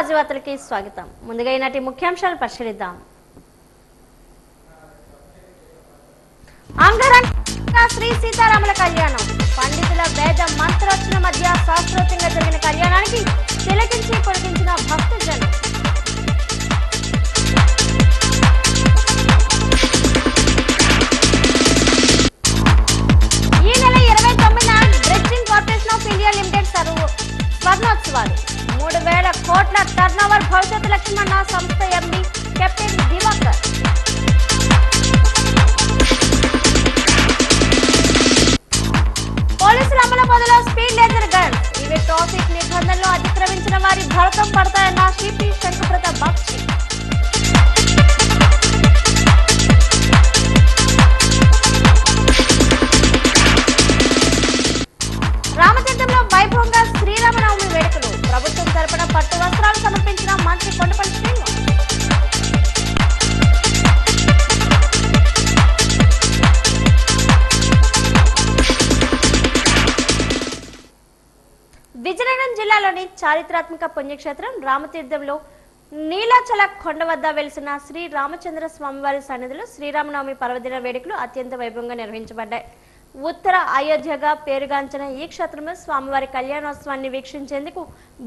రాజవార్తలకి స్వాగతం. ముందుగా ఈనాటి ముఖ్యాంశాలు పరిశీలిద్దాం. అంగరంగ శ్రీ సీతారాముల కళ్యాణం. పండితుల వేద మంత్రోచ్చరణ మధ్య శాస్త్రోక్తంగా జరిగిన కళ్యాణానికి తిలకించి పొడిగించిన భక్తజనం. ఈ నెల 29న dredging corporation of India limited స్వర్ణోత్సవాలు. 3000 కోట్ల టర్నోవర్ భవిష్యత్ లక్ష్యమన్న సంస్థ ఎండి కెప్టెన్ దివాకర్. పోలీసుల అమలు బదులు స్పీడ్ లేజర్ గన్స్. ఇవి ట్రాఫిక్ నిబంధనలు అతిక్రమించిన వారి భరతం పడతాయన్న సిపి శంకరప్రతాప్ బాక్షి. రామతీర్థంలో వైభవంగా శ్రీరామనవమి వేడుకలు. ప్రభుత్వం తరపున పట్టు వస్త్రాలు సమర్పించిన మంత్రి కొండపల్లి శ్రీనివాస్. విజయనగరం జిల్లాలోని చారిత్రాత్మక పుణ్యక్షేత్రం రామతీర్థంలో నీలాచల కొండ వద్ద వెలిసిన శ్రీ రామచంద్ర స్వామివారి సన్నిధిలో శ్రీరామనవమి పర్వదిన వేడుకలు అత్యంత వైభవంగా నిర్వహించబడ్డాయి. ఉత్తర అయోధ్యగా పేరుగాంచిన ఈ క్షేత్రంలో స్వామివారి కళ్యాణోత్సవాన్ని వీక్షించేందుకు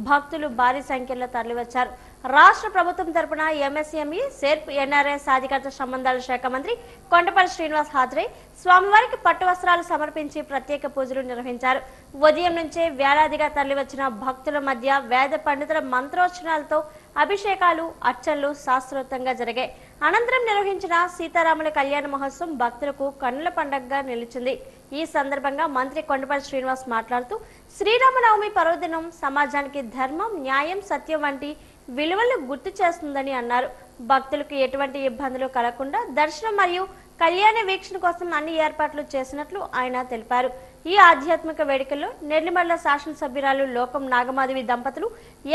భక్తులు భారీ సంఖ్యలో తరలివచ్చారు. రాష్ట్ర ప్రభుత్వం తరపున ఎంఎస్ఎంఈ సెర్ప్ ఎన్ఆర్ఐ సాధికారత సంబంధాల శాఖ మంత్రి కొండపల్లి శ్రీనివాస్ హాజరై స్వామివారికి పట్టు వస్త్రాలు సమర్పించి ప్రత్యేక పూజలు నిర్వహించారు. ఉదయం నుంచే వేలాదిగా తరలివచ్చిన భక్తుల మధ్య వేద పండితుల మంత్రోచ్చరణలతో అభిషేకాలు అర్చనలు శాస్త్రోక్తంగా జరిగాయి. అనంతరం నిర్వహించిన సీతారాముల కళ్యాణ మహోత్సవం భక్తులకు కన్నుల పండుగగా నిలిచింది. ఈ సందర్భంగా మంత్రి కొండపల్లి శ్రీనివాస్ మాట్లాడుతూ శ్రీరామనవమి పర్వదినం సమాజానికి ధర్మం, న్యాయం, సత్యం వంటి విలువలను గుర్తు చేస్తుందని అన్నారు. భక్తులకు ఎటువంటి ఇబ్బందులు కలగకుండా దర్శనం మరియు కళ్యాణ వీక్షణ కోసం అన్ని ఏర్పాట్లు చేసినట్లు ఆయన తెలిపారు. ఈ ఆధ్యాత్మిక వేడుకల్లో నెల్లిమర్ల శాసనసభ్యురాలు లోకం నాగమాధవి దంపతులు,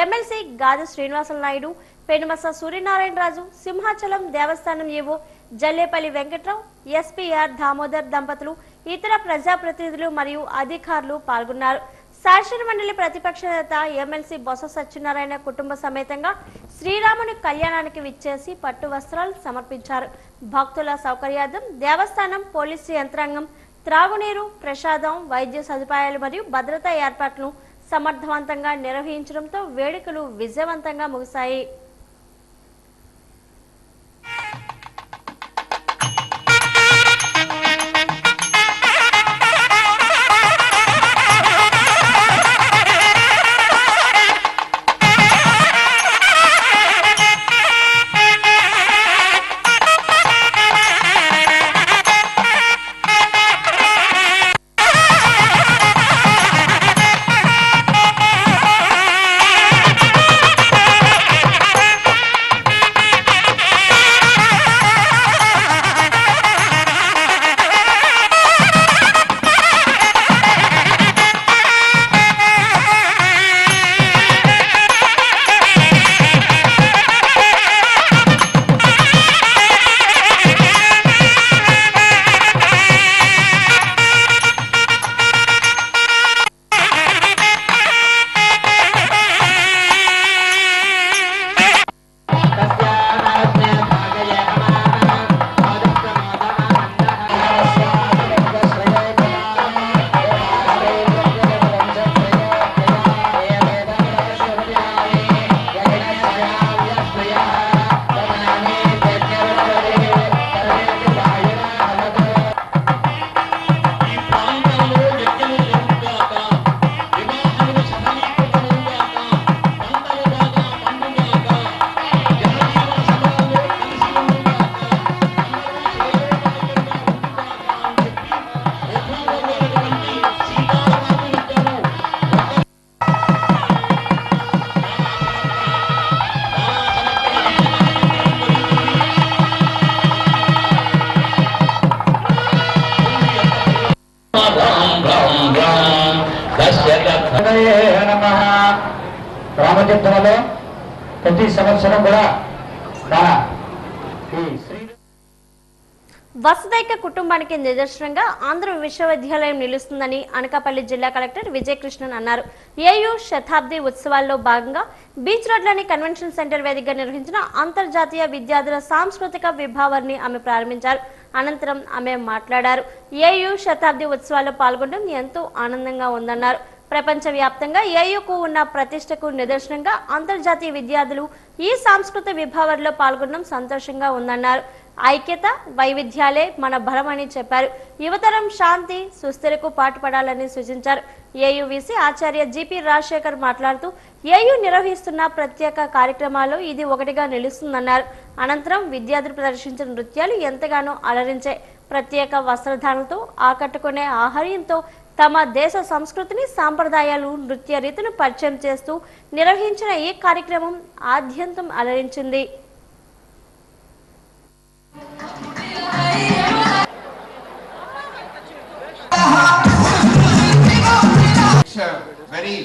ఎమ్మెల్సీ గాదు శ్రీనివాస నాయుడు, పెనుమస సూర్యనారాయణరాజు, సింహాచలం దేవస్థానం ఏవో జల్లేపల్లి వెంకట్రావు, ఎస్పీఆర్ దామోదర్ దంపతులు, ఇతర ప్రజాప్రతినిధులు మరియు అధికారులు పాల్గొన్నారు. శాసన మండలి ప్రతిపక్ష నేత ఎమ్మెల్సీ బొత్స సత్యనారాయణ కుటుంబ సమేతంగా శ్రీరాముని కళ్యాణానికి విచ్చేసి పట్టు వస్త్రాలు సమర్పించారు. భక్తుల సౌకర్యార్థం దేవస్థానం, పోలీసు యంత్రాంగం త్రాగునీరు, ప్రసాదం, వైద్య సదుపాయాలు మరియు భద్రతా ఏర్పాట్లను సమర్థవంతంగా నిర్వహించడంతో వేడుకలు విజయవంతంగా ముగిశాయి. రామతీర్థంలో ప్రతి సంవత్సరం కూడా వసుదైక కుటుంబానికి నిదర్శనంగా ఆంధ్ర విశ్వవిద్యాలయం నిలుస్తుందని అనకాపల్లి జిల్లా కలెక్టర్ విజయకృష్ణన్ అన్నారు. ఏయూ శతాబ్ది ఉత్సవాల్లో భాగంగా బీచ్ రోడ్లోని కన్వెన్షన్ సెంటర్ వేదికగా నిర్వహించిన అంతర్జాతీయ విద్యార్థుల సాంస్కృతిక విభావాన్ని ఆమె ప్రారంభించారు. అనంతరం ఆమె మాట్లాడారు. ఏయూ శతాబ్ది ఉత్సవాల్లో పాల్గొనడం ఎంతో ఆనందంగా ఉందన్నారు. ప్రపంచవ్యాప్తంగా ఏయూకు ఉన్న ప్రతిష్టకు నిదర్శనంగా అంతర్జాతీయ విద్యార్థులు ఈ సాంస్కృతిక విభావంలో పాల్గొనడం సంతోషంగా ఉందన్నారు. ఐక్యత వైవిధ్యాలే మన బలమని చెప్పారు. యువతరం శాంతి సుస్థిరకు పాటుపడాలని సూచించారు. ఏయూవీసీ ఆచార్య జిపి రాజశేఖర్ మాట్లాడుతూ ఏయూ నిర్వహిస్తున్న ప్రత్యేక కార్యక్రమాల్లో ఇది ఒకటిగా నిలుస్తుందన్నారు. అనంతరం విద్యార్థులు ప్రదర్శించిన నృత్యాలు ఎంతగానో అలరించాయి. ప్రత్యేక వస్త్రధారణతో ఆకట్టుకునే ఆహార్యంతో తమ దేశ సంస్కృతిని సాంప్రదాయాలు నృత్య రీతిని పరిచయం చేస్తూ నిర్వహించిన ఈ కార్యక్రమం ఆద్యంతం అలరించింది. It's a very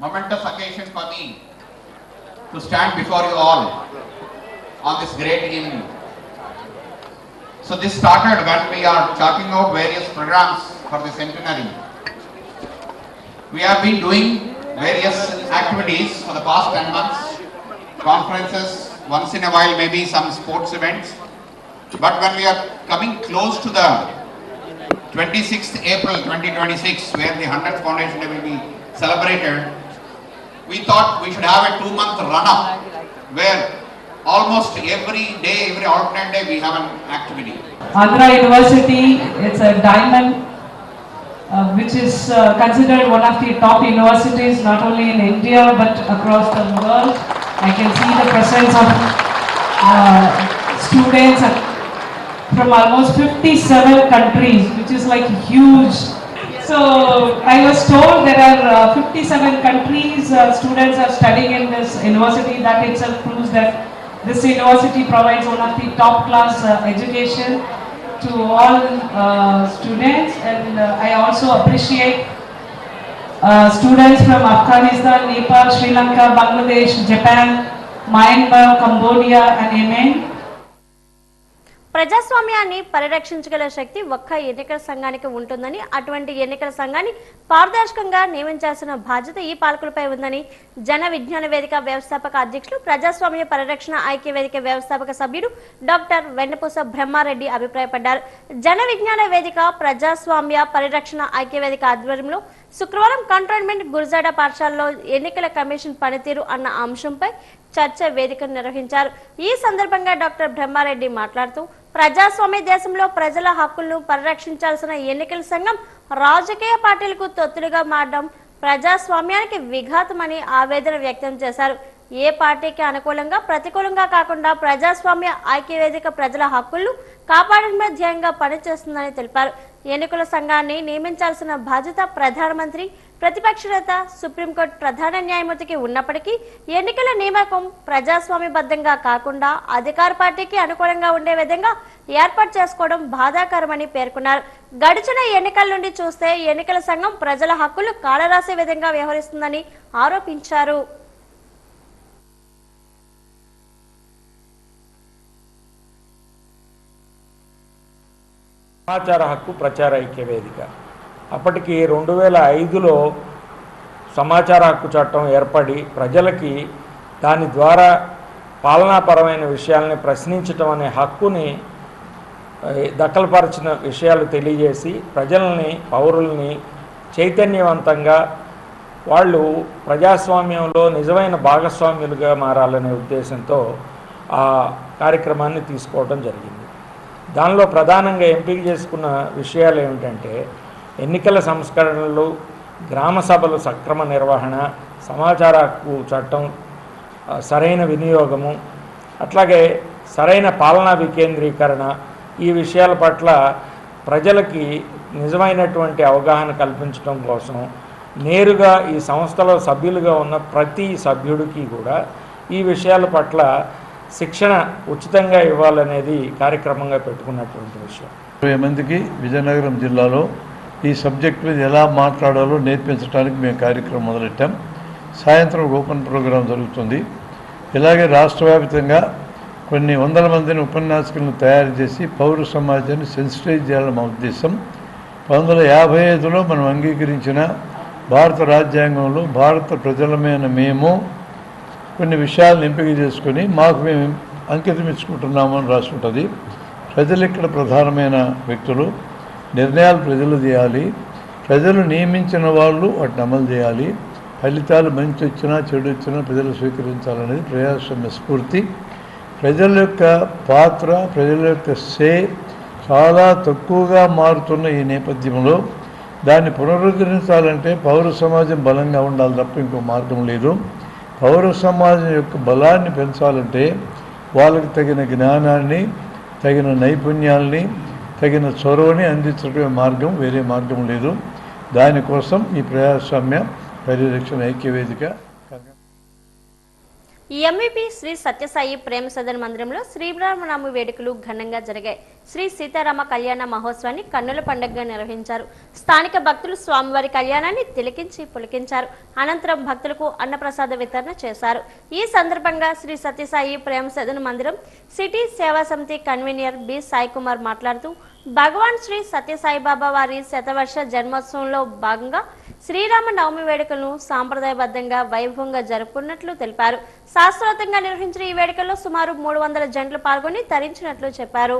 momentous occasion for me to stand before you all on this great evening. So this started when we are chalking out various programs for the centenary. We have been doing various activities for the past 10 months, conferences, once in a while maybe some sports events. But when we are coming close to the 26th April 2026, where the 100th Foundation Day will be celebrated, we thought we should have a 2-month run-up where almost every day, every alternate day we have an activity. Andhra University, it's a diamond which is considered one of the top universities not only in India but across the world. I can see the presence of students from almost 57 countries, which is like huge. So I was told there are 57 countries students are studying in this university. That itself proves that this university provides one of the top class education to all students, and I also appreciate students from Afghanistan, Nepal, Sri Lanka, Bangladesh, Japan, Myanmar, Cambodia and Yemen. ప్రజాస్వామ్యాన్ని పరిరక్షించగల శక్తి ఒక్క ఎన్నికల సంఘానికి ఉంటుందని, అటువంటి ఎన్నికల సంఘాన్ని పారదర్శకంగా నియమించాల్సిన బాధ్యత ఈ పాలకులపై ఉందని జన విజ్ఞాన వేదిక వ్యవస్థాపక అధ్యక్షులు, ప్రజాస్వామ్య పరిరక్షణ ఐక్య వేదిక వ్యవస్థాపక సభ్యుడు డాక్టర్ వెన్నపూస బ్రహ్మారెడ్డి అభిప్రాయపడ్డారు. జన విజ్ఞాన వేదిక ప్రజాస్వామ్య పరిరక్షణ ఐక్య వేదిక ఆధ్వర్యంలో శుక్రవారం కంటోన్మెంట్ గురజాడ పాఠశాలలో ఎన్నికల కమిషన్ పనితీరు అన్న అంశంపై చర్చ వేదికను నిర్వహించారు. ఈ సందర్భంగా డాక్టర్ బ్రహ్మారెడ్డి మాట్లాడుతూ ప్రజాస్వామ్య దేశంలో ప్రజల హక్కులను పరిరక్షించాల్సిన ఎన్నికల సంఘం రాజకీయ పార్టీలకు తొత్తులుగా మారడం ప్రజాస్వామ్యానికి విఘాతమని ఆవేదన వ్యక్తం చేశారు. ఏ పార్టీకి అనుకూలంగా ప్రతికూలంగా కాకుండా ప్రజాస్వామ్య ఐక్యవేదిక ప్రజల హక్కులను కాపాడడమే ధ్యేయంగా పనిచేస్తుందని తెలిపారు. ఎన్నికల సంఘాన్ని నియమించాల్సిన బాధ్యత ప్రధానమంత్రి, ప్రతిపక్ష నేత, సుప్రీంకోర్టు ప్రధాన న్యాయమూర్తికి ఉన్నప్పటికీ ఎన్నికల నియామకం ప్రజాస్వామ్యబద్ధంగా కాకుండా అధికార పార్టీకి అనుకూలంగా ఉండే విధంగా ఏర్పాటు చేసుకోవడం బాధాకరమని పేర్కొన్నారు. గడిచిన ఎన్నికల నుండి చూస్తే ఎన్నికల సంఘం ప్రజల హక్కులు కాలరాసే విధంగా వ్యవహరిస్తుందని ఆరోపించారు. సమాచార హక్కు ప్రచార ఐక్య వేదిక అప్పటికి 2005లో సమాచార హక్కు చట్టం ఏర్పడి ప్రజలకి దాని ద్వారా పాలనాపరమైన విషయాల్ని ప్రశ్నించటం అనే హక్కుని దఖలుపరిచిన విషయాలు తెలియజేసి ప్రజల్ని, పౌరుల్ని చైతన్యవంతంగా వాళ్ళు ప్రజాస్వామ్యంలో నిజమైన భాగస్వామ్యులుగా మారాలనే ఉద్దేశంతో ఆ కార్యక్రమాన్ని తీసుకోవడం జరిగింది. దానిలో ప్రధానంగా ఎంపిక చేసుకున్న విషయాలు ఏమిటంటే ఎన్నికల సంస్కరణలు, గ్రామ సభలు సక్రమ నిర్వహణ, సమాచార హక్కు చట్టం సరైన వినియోగము, అట్లాగే సరైన పాలనా వికేంద్రీకరణ, ఈ విషయాల పట్ల ప్రజలకి నిజమైనటువంటి అవగాహన కల్పించడం కోసం నేరుగా ఈ సంస్థలో సభ్యులుగా ఉన్న ప్రతి సభ్యుడికి కూడా ఈ విషయాల పట్ల శిక్షణ ఉచితంగా ఇవ్వాలనేది కార్యక్రమంగా పెట్టుకున్నటువంటి విషయం. 20 మందికి విజయనగరం జిల్లాలో ఈ సబ్జెక్ట్ మీద ఎలా మాట్లాడాలో నేర్పించడానికి మేము కార్యక్రమం మొదలెట్టాం. సాయంత్రం ఓపెన్ ప్రోగ్రాం జరుగుతుంది. ఇలాగే రాష్ట్ర వ్యాప్తంగా కొన్ని వందల మందిని ఉపన్యాసకులను తయారు చేసి పౌర సమాజాన్ని సెన్సిటైజ్ చేయాలని మా ఉద్దేశం. 1955లో మనం అంగీకరించిన భారత రాజ్యాంగంలో భారత ప్రజలమైన మేము కొన్ని విషయాలను ఎంపిక చేసుకొని మాకు మేము అంకితం ఇచ్చుకుంటున్నాము అని రాసి ఉంటుంది. ప్రజలు ఇక్కడ ప్రధానమైన వ్యక్తులు, నిర్ణయాలు ప్రజలు చేయాలి, ప్రజలు నియమించిన వాళ్ళు వాటిని అమలు చేయాలి, ఫలితాలు మంచి వచ్చినా చెడు వచ్చినా ప్రజలు స్వీకరించాలనేది ప్రజాస్వామ్య స్ఫూర్తి. ప్రజల యొక్క పాత్ర, ప్రజల యొక్క సే చాలా తక్కువగా మారుతున్న ఈ నేపథ్యంలో దాన్ని పునరుద్ధరించాలంటే పౌర సమాజం బలంగా ఉండాలి తప్ప ఇంకో మార్గం లేదు. పౌర సమాజం యొక్క బలాన్ని పెంచాలంటే వాళ్ళకి తగిన జ్ఞానాన్ని, తగిన నైపుణ్యాల్ని, తగిన చొరవని అందించడమే మార్గం, వేరే మార్గం లేదు. దానికోసం ఈ ప్రజాస్వామ్య పరిరక్షణ ఐక్యవేదిక. ఎంవిపి శ్రీ సత్యసాయి ప్రేమ సదన్ మందిరంలో శ్రీరామనవమి వేడుకలు ఘనంగా జరిగాయి. శ్రీ సీతారామ కళ్యాణ మహోత్సవాన్ని కన్నుల పండుగగా నిర్వహించారు. స్థానిక భక్తులు స్వామివారి కళ్యాణాన్ని తిలకించి పులకించారు. అనంతరం భక్తులకు అన్నప్రసాద వితరణ చేశారు. ఈ సందర్భంగా శ్రీ సత్యసాయి ప్రేమ సదన్ మందిరం సిటీ సేవా సమితి కన్వీనర్ బి సాయి కుమార్ మాట్లాడుతూ భగవాన్ శ్రీ సత్యసాయిబాబా వారి శతవర్ష జన్మోత్సవంలో భాగంగా శ్రీరామ నవమి వేడుకలను సాంప్రదాయబద్ధంగా వైభవంగా జరుపుకున్నట్లు తెలిపారు. శాస్త్రోక్తంగా నిర్వహించిన ఈ వేడుకల్లో సుమారు 300 జంటలు పాల్గొని తరించినట్లు చెప్పారు.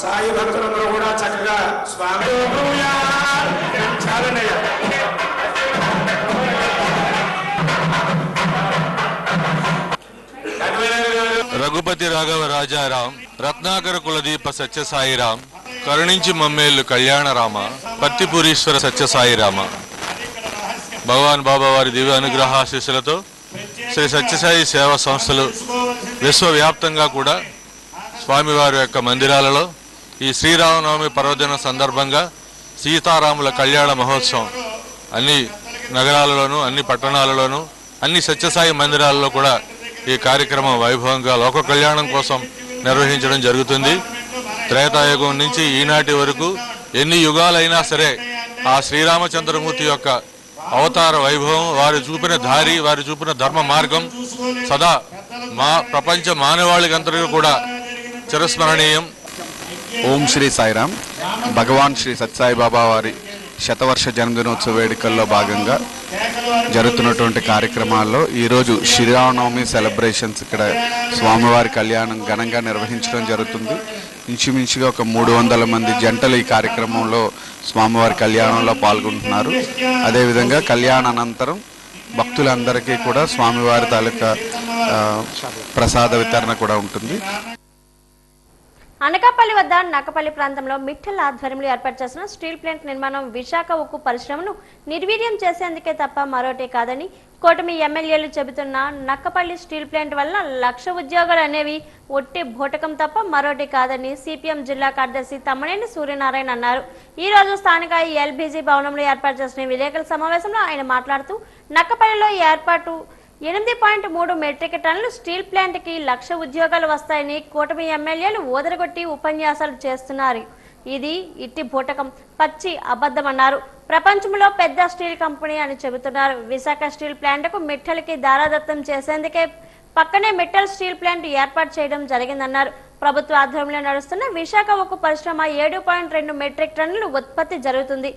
సాయి భక్తులందరూ కూడా చక్కగా స్వామి రఘుపతి రాఘవ రాజారాం, రత్నాకర కులదీప సత్యసాయిరాం, కరుణించి మమ్మేళ్ళు కళ్యాణరామ, పత్తిపురీశ్వర సత్యసాయిరామ. భగవాన్ బాబా వారి దివ్య అనుగ్రహాశీస్సులతో శ్రీ సత్యసాయి సేవా సంస్థలు విశ్వవ్యాప్తంగా కూడా స్వామివారి యొక్క మందిరాలలో ఈ శ్రీరామనవమి పర్వదినం సందర్భంగా సీతారాముల కళ్యాణ మహోత్సవం అన్ని నగరాలలోనూ, అన్ని పట్టణాలలోనూ, అన్ని సత్యసాయి మందిరాలలో కూడా ఈ కార్యక్రమం వైభవంగా లోక కళ్యాణం కోసం నిర్వహించడం జరుగుతుంది. త్రేతాయుగం నుంచి ఈనాటి వరకు ఎన్ని యుగాలైనా సరే ఆ శ్రీరామచంద్రమూర్తి యొక్క అవతార వైభవం, వారు చూపిన దారి, వారు చూపిన ధర్మ మార్గం సదా ప్రపంచ మానవాళికందరికీ కూడా చిరస్మరణీయం. ఓం శ్రీ సాయిరామ్. భగవాన్ శ్రీ సత్యసాయి బాబా వారి శతవర్ష జన్మదినోత్సవ వేడుకల్లో భాగంగా జరుగుతున్నటువంటి కార్యక్రమాల్లో ఈరోజు శ్రీరామనవమి సెలబ్రేషన్స్ ఇక్కడ స్వామివారి కళ్యాణం ఘనంగా నిర్వహించడం జరుగుతుంది. ఇంచుమించుగా ఒక 300 మంది జంటలు ఈ కార్యక్రమంలో స్వామివారి కళ్యాణంలో పాల్గొంటున్నారు. అదేవిధంగా కళ్యాణ అనంతరం భక్తులందరికీ కూడా స్వామివారి తాలూకా ప్రసాద వితరణ కూడా ఉంటుంది. అనకాపల్లి వద్ద నక్కపల్లి ప్రాంతంలో మిట్టల్ ఆధ్వర్యంలో ఏర్పాటు చేసిన స్టీల్ ప్లాంట్ నిర్మాణం విశాఖ ఉక్కు పరిశ్రమను నిర్వీర్యం చేసేందుకే తప్ప మరోటే కాదని కూటమి ఎమ్మెల్యేలు చెబుతున్న నక్కపల్లి స్టీల్ ప్లాంట్ వల్ల 1,00,000 ఉద్యోగాలు అనేవి ఒట్టి భూటకం తప్ప మరోటి కాదని సిపిఎం జిల్లా కార్యదర్శి తమ్మనేని సూర్యనారాయణ అన్నారు. ఈ రోజు స్థానిక ఎల్బీజీ భవనంలో ఏర్పాటు చేసిన విలేకరుల సమావేశంలో ఆయన మాట్లాడుతూ నక్కపల్లిలో ఏర్పాటు 8.3 మెట్రిక్ టన్నుల స్టీల్ ప్లాంట్ కి 1,00,000 ఉద్యోగాలు వస్తాయని కూటమి ఎమ్మెల్యేలు ఓదరగొట్టి ఉపన్యాసాలు చేస్తున్నారు. ఇది ఇట్టి భూటకం, పచ్చి అబద్ధమన్నారు. ప్రపంచంలో పెద్ద స్టీల్ కంపెనీ అని చెబుతున్నారు. విశాఖ స్టీల్ ప్లాంట్ కు మిట్టలకి దారాదత్తం చేసేందుకే పక్కనే మిట్టల్ స్టీల్ ప్లాంట్ ఏర్పాటు చేయడం జరిగిందన్నారు. ప్రభుత్వ ఆధ్వర్యంలో నడుస్తున్న విశాఖ ఉక్కు పరిశ్రమ 7.2 మెట్రిక్ టన్నులు ఉత్పత్తి జరుగుతుంది.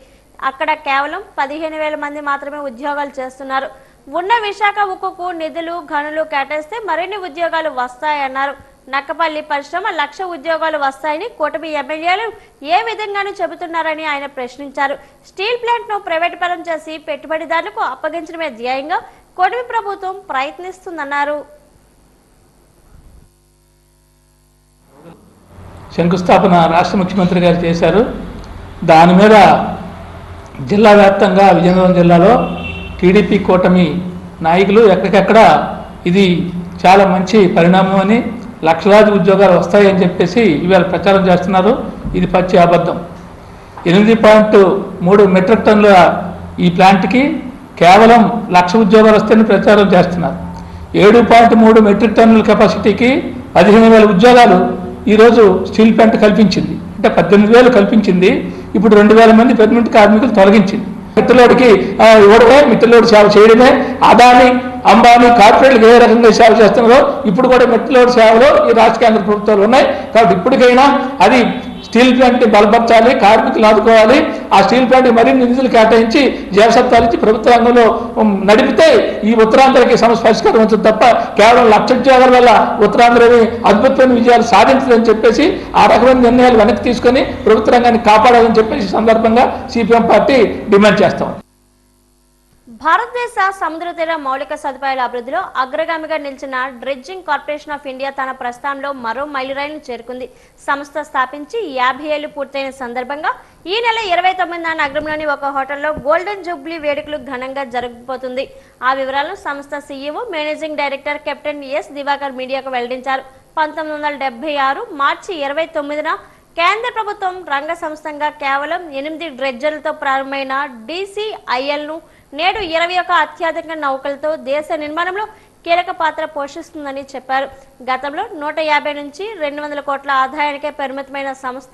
అక్కడ కేవలం 15,000 మంది మాత్రమే ఉద్యోగాలు చేస్తున్నారు. ఉన్న విశాఖ ఉక్కుకు నిధులు, గనులు కేటాయిస్తే మరిన్ని ఉద్యోగాలు వస్తాయన్నారు. నక్కపల్లి పరిశ్రమ 1,00,000 ఉద్యోగాలు వస్తాయని కూటమి ఎమ్మెల్యేలు ఏ విధంగానూ చెబుతున్నారని ఆయన ప్రశ్నించారు. స్టీల్ ప్లాంట్ ను ప్రైవేట్ పరం చేసి పెట్టుబడిదారులకు అప్పగించడమే ధ్యేయంగా కూటమి ప్రభుత్వం ప్రయత్నిస్తుందన్నారు. శంకుస్థాపన రాష్ట్ర ముఖ్యమంత్రి గారు చేశారు. దాని మీద జిల్లా వ్యాప్తంగా విజయనగరం జిల్లాలో టీడీపీ కూటమి నాయకులు ఎక్కడికెక్కడ ఇది చాలా మంచి పరిణామం అని, లక్షలాది ఉద్యోగాలు వస్తాయని చెప్పేసి ఇవాళ ప్రచారం చేస్తున్నారు. ఇది పచ్చి అబద్ధం. 8.3 మెట్రిక్ టన్నుల ఈ ప్లాంట్కి కేవలం 1,00,000 ఉద్యోగాలు వస్తాయని ప్రచారం చేస్తున్నారు. 7.3 మెట్రిక్ టన్నుల కెపాసిటీకి 15,000 ఉద్యోగాలు ఈరోజు స్టీల్ ప్లాంట్ కల్పించింది. అంటే 18,000 కల్పించింది, ఇప్పుడు 2,000 మంది పెర్మనెంట్ కార్మికులు తొలగించింది. మిత్రులోడికి ఇవ్వడమే, మిత్రులోడి సేవ చేయడమే. అదాని, అంబానీ, కార్పొరేట్లకు ఏ రకంగా సేవ చేస్తున్నారో ఇప్పుడు కూడా మిత్రులోడి సేవలో ఈ రాష్ట్ర కేంద్ర ప్రభుత్వాలు ఉన్నాయి. కాబట్టి ఇప్పటికైనా అది స్టీల్ ప్లాంట్ని బలపరచాలి, కార్మికులు ఆదుకోవాలి. ఆ స్టీల్ ప్లాంట్కి మరిన్ని నిధులు కేటాయించి జవసత్వాలు ఇచ్చి ప్రభుత్వ రంగంలో నడిపితే ఈ ఉత్తరాంధ్రకి సమస్య పరిష్కారం అవుతుంది తప్ప కేవలం 1,00,000 ఉద్యోగాల వల్ల ఉత్తరాంధ్రని అద్భుతమైన విజయాలు సాధించదని చెప్పేసి ఆ రకమైన నిర్ణయాలు వెనక్కి తీసుకొని ప్రభుత్వ రంగాన్ని కాపాడాలని చెప్పేసి సందర్భంగా సిపిఎం పార్టీ డిమాండ్ చేస్తాం. భారతదేశ సముద్ర తీర మౌలిక సదుపాయాల అభివృద్ధిలో అగ్రగామిగా నిలిచిన డ్రెడ్జింగ్ కార్పొరేషన్ ఆఫ్ ఇండియా తన ప్రస్థానంలో మరో మైలురాయిని చేరుకుంది. సంస్థ స్థాపించి 50 ఏళ్లు పూర్తయిన సందర్భంగా ఈ నెల 29న నగరంలోని ఒక హోటల్లో గోల్డెన్ జూబ్లీ వేడుకలు ఘనంగా జరగబోతుంది. ఆ వివరాలను సంస్థ CEO managing director captain S Divakar మీడియాకు వెల్లడించారు. 1976 మార్చి 29న కేంద్ర ప్రభుత్వం రంగ సంస్థగా కేవలం 8 డ్రెడ్జర్లతో ప్రారంభమైన DCILను నేడు 21 అత్యాధునిక నౌకలతో దేశ నిర్మాణంలో కీలక పాత్ర పోషిస్తుందని చెప్పారు. గతంలో 150 నుంచి 200 కోట్ల ఆదాయానికే పరిమితమైన సంస్థ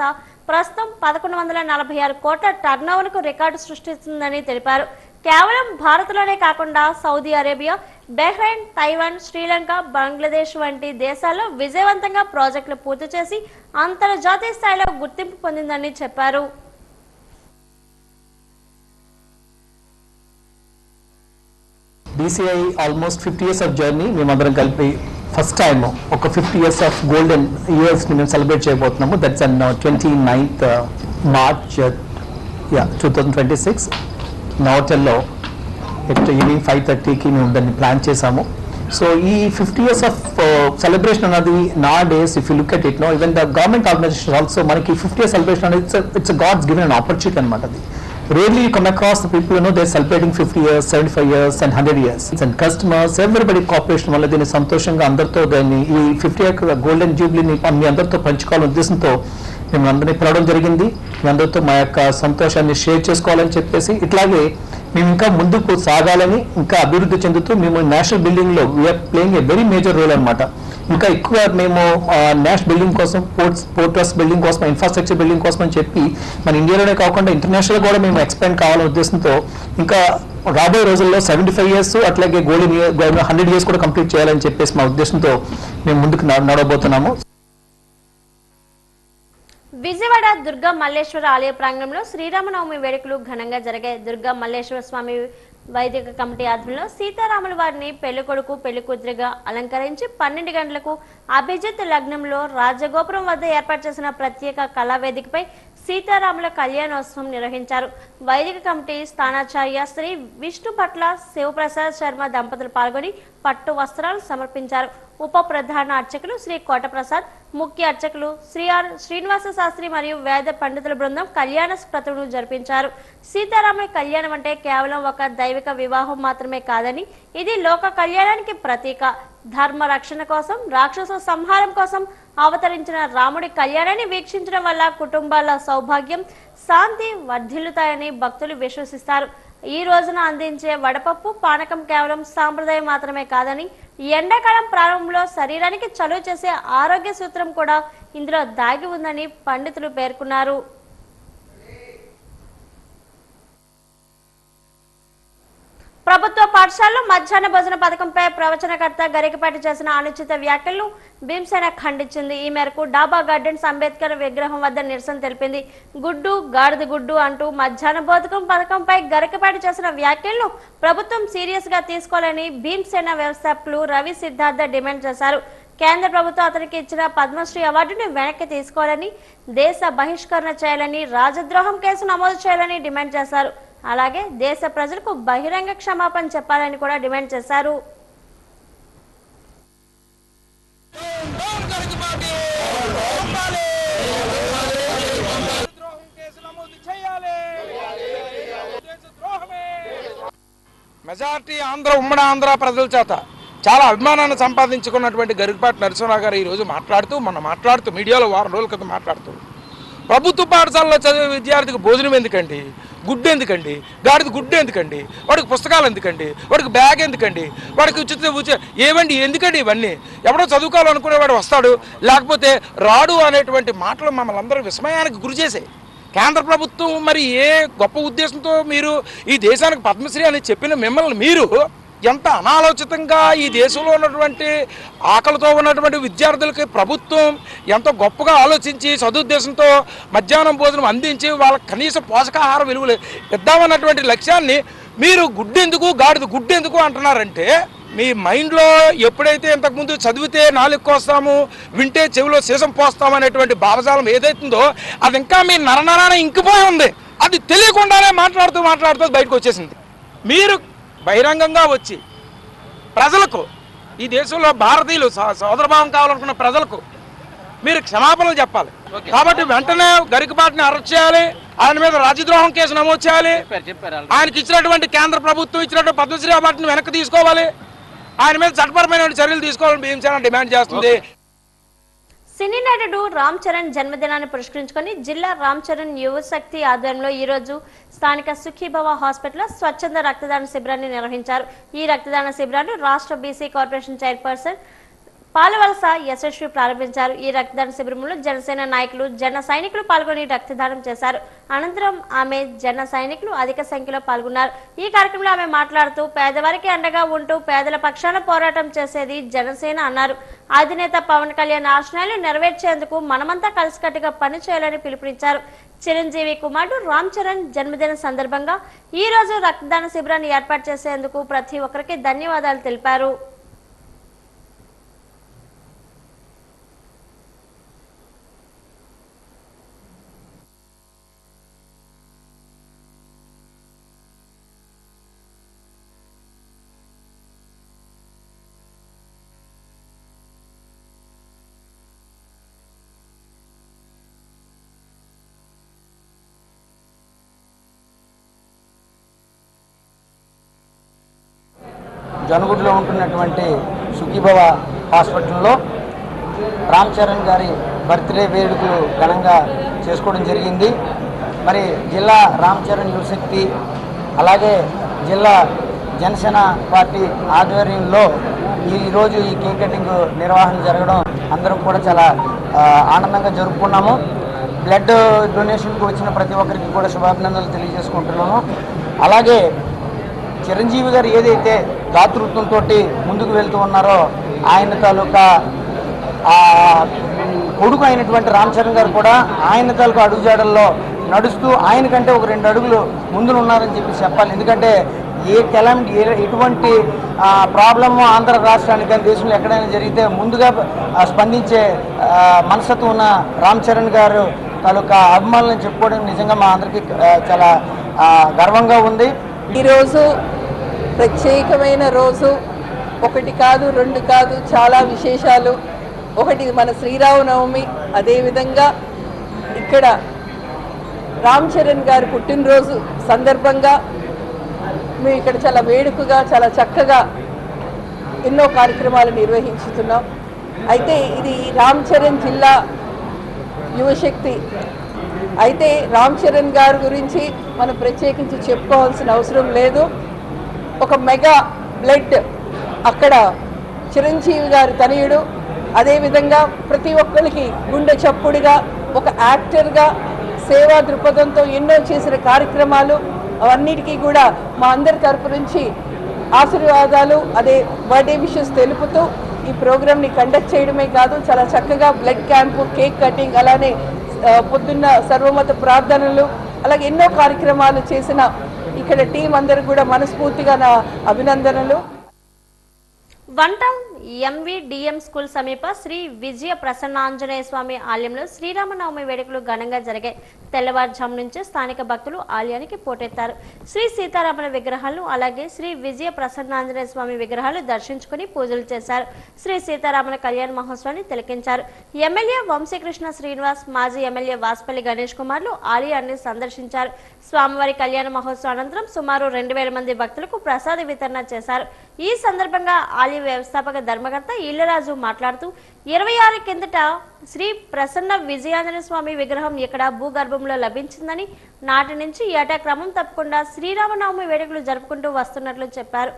ప్రస్తుతం 1146 కోట్ల టర్నోవర్కు రికార్డు సృష్టిస్తుందని తెలిపారు. కేవలం భారత్లోనే కాకుండా Saudi Arabia, Bahrain, Taiwan, Sri Lanka, Bangladesh వంటి దేశాల్లో విజయవంతంగా ప్రాజెక్టులు పూర్తి చేసి అంతర్జాతీయ స్థాయిలో గుర్తింపు పొందిందని చెప్పారు. DCI almost 50 years of journey మేమందరం కలిపి ఫస్ట్ టైం ఒక 50 years ఆఫ్ గోల్డెన్ ఇయర్స్ని మేము సెలబ్రేట్ చేయబోతున్నాము. దట్స్ ఆన్ 29th March 2026 నోటెల్లో ఈవినింగ్ 5:30కి మేము దాన్ని ప్లాన్ చేసాము. సో ఈ 50 years ఆఫ్ సెలబ్రేషన్ అన్నది నా days if you look at it no even the government organisation also మనకి 50 years సెలబ్రేషన్ అనేది it's God's given an opportunity అనమాట. అది rarely you come across the people they're celebrating 50 years, 75 years and 100 years. And customers, everybody cooperation వల్ల దీన్ని సంతోషంగా అందరితో దాన్ని ఈ 50 year గోల్డెన్ జూబ్లీని మీ అందరితో పంచుకోవాలనే ఉద్దేశంతో మేము అందరినీ పిలవడం జరిగింది. మీ అందరితో మా యొక్క సంతోషాన్ని షేర్ చేసుకోవాలని చెప్పేసి ఇట్లాగే మేము ఇంకా ముందుకు సాగాలని ఇంకా అభివృద్ధి చెందుతూ మేము నేషనల్ బిల్డింగ్లో we're playing a very major role అనమాట. ఇంకా ఎక్కువ మేము నేషనల్ బిల్డింగ్ కోసం పోర్ట్ ట్రస్ట్ బిల్డింగ్ కోసం ఇన్ఫ్రాస్ట్రక్చర్ బిల్డింగ్ కోసం అని చెప్పి మన ఇండియాలోనే కాకుండా ఇంటర్నేషనల్ కూడా మేము ఎక్స్పాండ్ కావాలనే ఉద్దేశంతో ఇంకా రాబోయే రోజుల్లో 75 years అట్లాగే గోల్డెన్ 100 years కూడా కంప్లీట్ చేయాలని చెప్పేసి మా ఉద్దేశంతో మేము ముందుకు నడవబోతున్నాము. విజయవాడ దుర్గా మల్లేశ్వర ఆలయ ప్రాంగణంలో శ్రీరామనవమి వేడుకలు ఘనంగా జరిగాయి. దుర్గా మల్లేశ్వర స్వామి వైదిక కమిటీ ఆధ్వర్యంలో సీతారాముల వారిని పెళ్లికొడుకు పెళ్లికూతురుగా అలంకరించి 12 గంటలకు అభిజిత్ లగ్నంలో రాజగోపురం వద్ద ఏర్పాటు చేసిన ప్రత్యేక కళావేదికపై సీతారాముల కళ్యాణోత్సవం నిర్వహించారు. వైదిక కమిటీ స్థానాచార్య శ్రీ విష్ణు పట్ల శివప్రసాద్ శర్మ దంపతులు పాల్గొని పట్టు వస్త్రాలు సమర్పించారు. ఉప ప్రధాన అర్చకులు శ్రీ కోటప్రసాద్, ముఖ్య అర్చకులు శ్రీ ఆర్ శ్రీనివాస శాస్త్రి మరియు వేద పండితుల బృందం కళ్యాణ క్రతువును జరిపించారు. సీతారాముల కళ్యాణం అంటే కేవలం ఒక దైవిక వివాహం మాత్రమే కాదని ఇది లోక కళ్యాణానికి ప్రతీక. ధర్మ రక్షణ కోసం, రాక్షస సంహారం కోసం అవతరించిన రాముడి కళ్యాణాన్ని వీక్షించడం వల్ల కుటుంబాల సౌభాగ్యం, శాంతి వర్ధిల్లుతాయని భక్తులు విశ్వసిస్తారు. ఈ రోజున అందించే వడపప్పు, పానకం కేవలం సాంప్రదాయం మాత్రమే కాదని ఎండాకాలం ప్రారంభంలో శరీరానికి చలువ చేసే ఆరోగ్య సూత్రం కూడా ఇందులో దాగి ఉందని పండితులు పేర్కొన్నారు. ప్రభుత్వ పాఠశాలలో మధ్యాహ్న భోజన పథకంపై ప్రవచనకర్త గరికపాటి చేసిన అనుచిత వ్యాఖ్యలను భీమసేన ఖండించింది. ఈ మేరకు డాబా గార్డెన్స్ అంబేద్కర్ విగ్రహం వద్ద నిరసన తెలిపింది. గుడ్డు గాడిద గుడ్డు అంటూ మధ్యాహ్న భోజనం పథకంపై గరికపాటి చేసిన వ్యాఖ్యలను ప్రభుత్వం సీరియస్ గా తీసుకోవాలని భీమసేన వ్యవస్థాపకులు రవి సిద్ధార్థ డిమాండ్ చేశారు. కేంద్ర ప్రభుత్వం అతనికి ఇచ్చిన పద్మశ్రీ అవార్డును వెనక్కి తీసుకోవాలని, దేశ బహిష్కరణ చేయాలని, రాజద్రోహం కేసు నమోదు చేయాలని డిమాండ్ చేశారు. అలాగే దేశ ప్రజలకు బహిరంగ క్షమాపణ చెప్పాలని కూడా డిమాండ్ చేశారు. మెజార్టీ ఉమ్మడి ఆంధ్ర ప్రజల చేత చాలా అభిమానాన్ని సంపాదించుకున్నటువంటి గరికపాటి నరసింహరావు గారు ఈరోజు మాట్లాడుతూ మీడియాలో వారం రోజుల క్రితం మాట్లాడుతూ ప్రభుత్వ పాఠశాలలో చదివే విద్యార్థికి భోజనం ఎందుకండి, గుడ్డు ఎందుకండి, గాడిద గుడ్డు ఎందుకండి, వాడికి పుస్తకాలు ఎందుకండి, వాడికి బ్యాగ్ ఎందుకండి, వాడికి ఏమండి ఎందుకండి ఇవన్నీ? ఎవడో చదువుకోవాలనుకునేవాడు వస్తాడు, లేకపోతే రాడు అనేటువంటి మాటలు మమ్మల్ని అందరూ విస్మయానికి గురి చేసాయి. కేంద్ర ప్రభుత్వం మరి ఏ గొప్ప ఉద్దేశంతో మీరు ఈ దేశానికి పద్మశ్రీ అని చెప్పిన మిమ్మల్ని మీరు ఎంత అనాలోచితంగా ఈ దేశంలో ఉన్నటువంటి ఆకలితో ఉన్నటువంటి విద్యార్థులకి ప్రభుత్వం ఎంతో గొప్పగా ఆలోచించి సదుద్దేశంతో మధ్యాహ్నం భోజనం అందించి వాళ్ళకి కనీస పోషకాహార విలువలు ఇద్దామన్నటువంటి లక్ష్యాన్ని మీరు గుడ్డెందుకు గాడిద గుడ్డెందుకు అంటున్నారంటే, మీ మైండ్లో ఎప్పుడైతే ఇంతకుముందు చదివితే నాలుగు కోస్తాము, వింటే చెవిలో సీసం పోస్తామనేటువంటి భావజాలం ఏదైతుందో అది ఇంకా మీ నరనరాన ఇంకిపోయి ఉంది. అది తెలియకుండానే మాట్లాడుతూ బయటకు వచ్చేసింది. మీరు బహిరంగంగా వచ్చి ప్రజలకు, ఈ దేశంలో భారతీయులు సోదరభావం కావాలనుకున్న ప్రజలకు మీరు క్షమాపణలు చెప్పాలి. కాబట్టి వెంటనే గరికపాటిని అరెస్ట్ చేయాలి, ఆయన మీద రాజద్రోహం కేసు నమోదు చేయాలి, ఆయనకి ఇచ్చినటువంటి కేంద్ర ప్రభుత్వం ఇచ్చినటువంటి పద్మశ్రీ అవార్డుని వెనక్కి తీసుకోవాలి, ఆయన మీద చట్టపరమైన చర్యలు తీసుకోవాలని భీమసేన డిమాండ్ చేస్తుంది. సినీ నటుడు రామ్ చరణ్ జన్మదినాన్ని పురస్కరించుకొని జిల్లా రామ్ చరణ్ యువశక్తి ఆధ్వర్యంలో ఈ రోజు స్థానిక సుఖీభవ హాస్పిటల్లో స్వచ్ఛంద రక్తదాన శిబిరాన్ని నిర్వహించారు. ఈ రక్తదాన శిబిరాన్ని రాష్ట్ర BC corporation chairperson Palavalasa Yashasvi ప్రారంభించారు. ఈ రక్తదాన శిబిరంలో జనసేన నాయకులు, జన సైనికులు పాల్గొని రక్తదానం చేశారు. అనంతరం ఆమె జన సైనికులు అధిక సంఖ్యలో పాల్గొన్నారు. ఈ కార్యక్రమంలో ఆమె మాట్లాడుతూ పేదవారికి అండగా ఉంటూ పేదల పక్షాన పోరాటం చేసేది జనసేన అన్నారు. అధినేత పవన్ కళ్యాణ్ ఆశయాలు నెరవేర్చేందుకు మనమంతా కలిసికట్టుగా పనిచేయాలని పిలుపునిచ్చారు. చిరంజీవి కుమారుడు రామ్ చరణ్ జన్మదిన సందర్భంగా ఈ రోజు రక్తదాన శిబిరాన్ని ఏర్పాటు చేసేందుకు ప్రతి ఒక్కరికి ధన్యవాదాలు తెలిపారు. జనుగుడిలో ఉంటున్నటువంటి సుఖీభవ హాస్పిటల్లో రామ్ చరణ్ గారి బర్త్డే వేడుకలు ఘనంగా చేసుకోవడం జరిగింది. మరి జిల్లా రామ్ చరణ్ యువశక్తి అలాగే జిల్లా జనసేన పార్టీ ఆధ్వర్యంలో ఈరోజు ఈ కేక్ కటింగ్ నిర్వహణ జరగడం అందరం కూడా చాలా ఆనందంగా జరుపుకున్నాము. బ్లడ్ డొనేషన్కి వచ్చిన ప్రతి ఒక్కరికి కూడా శుభాభినందనలు తెలియజేసుకుంటున్నాము. అలాగే చిరంజీవి గారు ఏదైతే దాతృత్వంతో ముందుకు వెళ్తూ ఉన్నారో ఆయన తాలూకా కొడుకు అయినటువంటి రామ్ చరణ్ గారు కూడా ఆయన తాలూకా అడుగుజాడల్లో నడుస్తూ ఆయన కంటే ఒక 2 అడుగులు ముందులు ఉన్నారని చెప్పాలి. ఎందుకంటే ఎటువంటి ప్రాబ్లము ఆంధ్ర రాష్ట్రానికి కానీ దేశంలో ఎక్కడైనా జరిగితే ముందుగా స్పందించే మనస్తత్వం ఉన్న రామ్ చరణ్ గారు తాలూకా అభిమానులను చెప్పుకోవడం నిజంగా మా అందరికీ చాలా గర్వంగా ఉంది. ఈరోజు ప్రత్యేకమైన రోజు, 1 కాదు 2 కాదు, చాలా విశేషాలు. ఒకటి మన శ్రీరామనవమి, అదేవిధంగా ఇక్కడ రామ్ చరణ్ గారి పుట్టినరోజు సందర్భంగా మేము ఇక్కడ చాలా వేడుకగా చాలా చక్కగా ఎన్నో కార్యక్రమాలు నిర్వహించుతున్నాం. అయితే ఇది రామ్ చరణ్ జిల్లా యువశక్తి. అయితే రామ్ చరణ్ గారి గురించి మనం ప్రత్యేకించి చెప్పుకోవాల్సిన అవసరం లేదు. ఒక మెగా బ్లడ్ అక్కడ చిరంజీవి గారి తనయుడు, అదేవిధంగా ప్రతి ఒక్కరికి గుండె చప్పుడుగా ఒక యాక్టర్గా సేవా దృక్పథంతో ఎన్నో చేసిన కార్యక్రమాలు, అవన్నిటికీ కూడా మా అందరి తరపు నుంచి ఆశీర్వాదాలు, అదే బర్త్డే విషెస్ తెలుపుతూ ఈ ప్రోగ్రామ్ని కండక్ట్ చేయడమే కాదు, చాలా చక్కగా బ్లడ్ క్యాంపు, కేక్ కటింగ్, అలానే పొద్దున్న సర్వమత ప్రార్థనలు, అలాగే ఎన్నో కార్యక్రమాలు చేసిన ఇక్కడ టీం అందరూ కూడా మనస్ఫూర్తిగా నా అభినందనలు. వన్ టౌన్ ఎంవిడిఎం స్కూల్ సమీప శ్రీ విజయ ప్రసన్నాంజనేయ స్వామి ఆలయంలో శ్రీరామనవమి వేడుకలు ఘనంగా జరిగాయి. తెల్లవారుజాము నుంచే స్థానిక భక్తులు ఆలయానికి పోటెత్తారు. శ్రీ సీతారాముల విగ్రహాలను అలాగే శ్రీ విజయ ప్రసన్నాంజనేయ స్వామి విగ్రహాలు దర్శించుకుని పూజలు చేశారు. శ్రీ సీతారాముల కళ్యాణ మహోత్సవాన్ని తిలకించారు. ఎమ్మెల్యే వంశీకృష్ణ శ్రీనివాస్, మాజీ ఎమ్మెల్యే వాసుపల్లి గణేష్ కుమార్లు ఆలయాన్ని సందర్శించారు. స్వామివారి కళ్యాణ మహోత్సవం అనంతరం సుమారు 2000 మంది భక్తులకు ప్రసాద వితరణ చేశారు. ఈ సందర్భంగా ఆలయ వ్యవస్థాపక ధర్మకర్త ఇళ్ళరాజు మాట్లాడుతూ 26 కిందట శ్రీ ప్రసన్న విజయాంజనేయ స్వామి విగ్రహం ఇక్కడ భూగర్భంలో లభించిందని నాటి నుంచి ఏటా క్రమం తప్పకుండా శ్రీరామనవమి వేడుకలు జరుపుకుంటూ వస్తున్నట్లు చెప్పారు.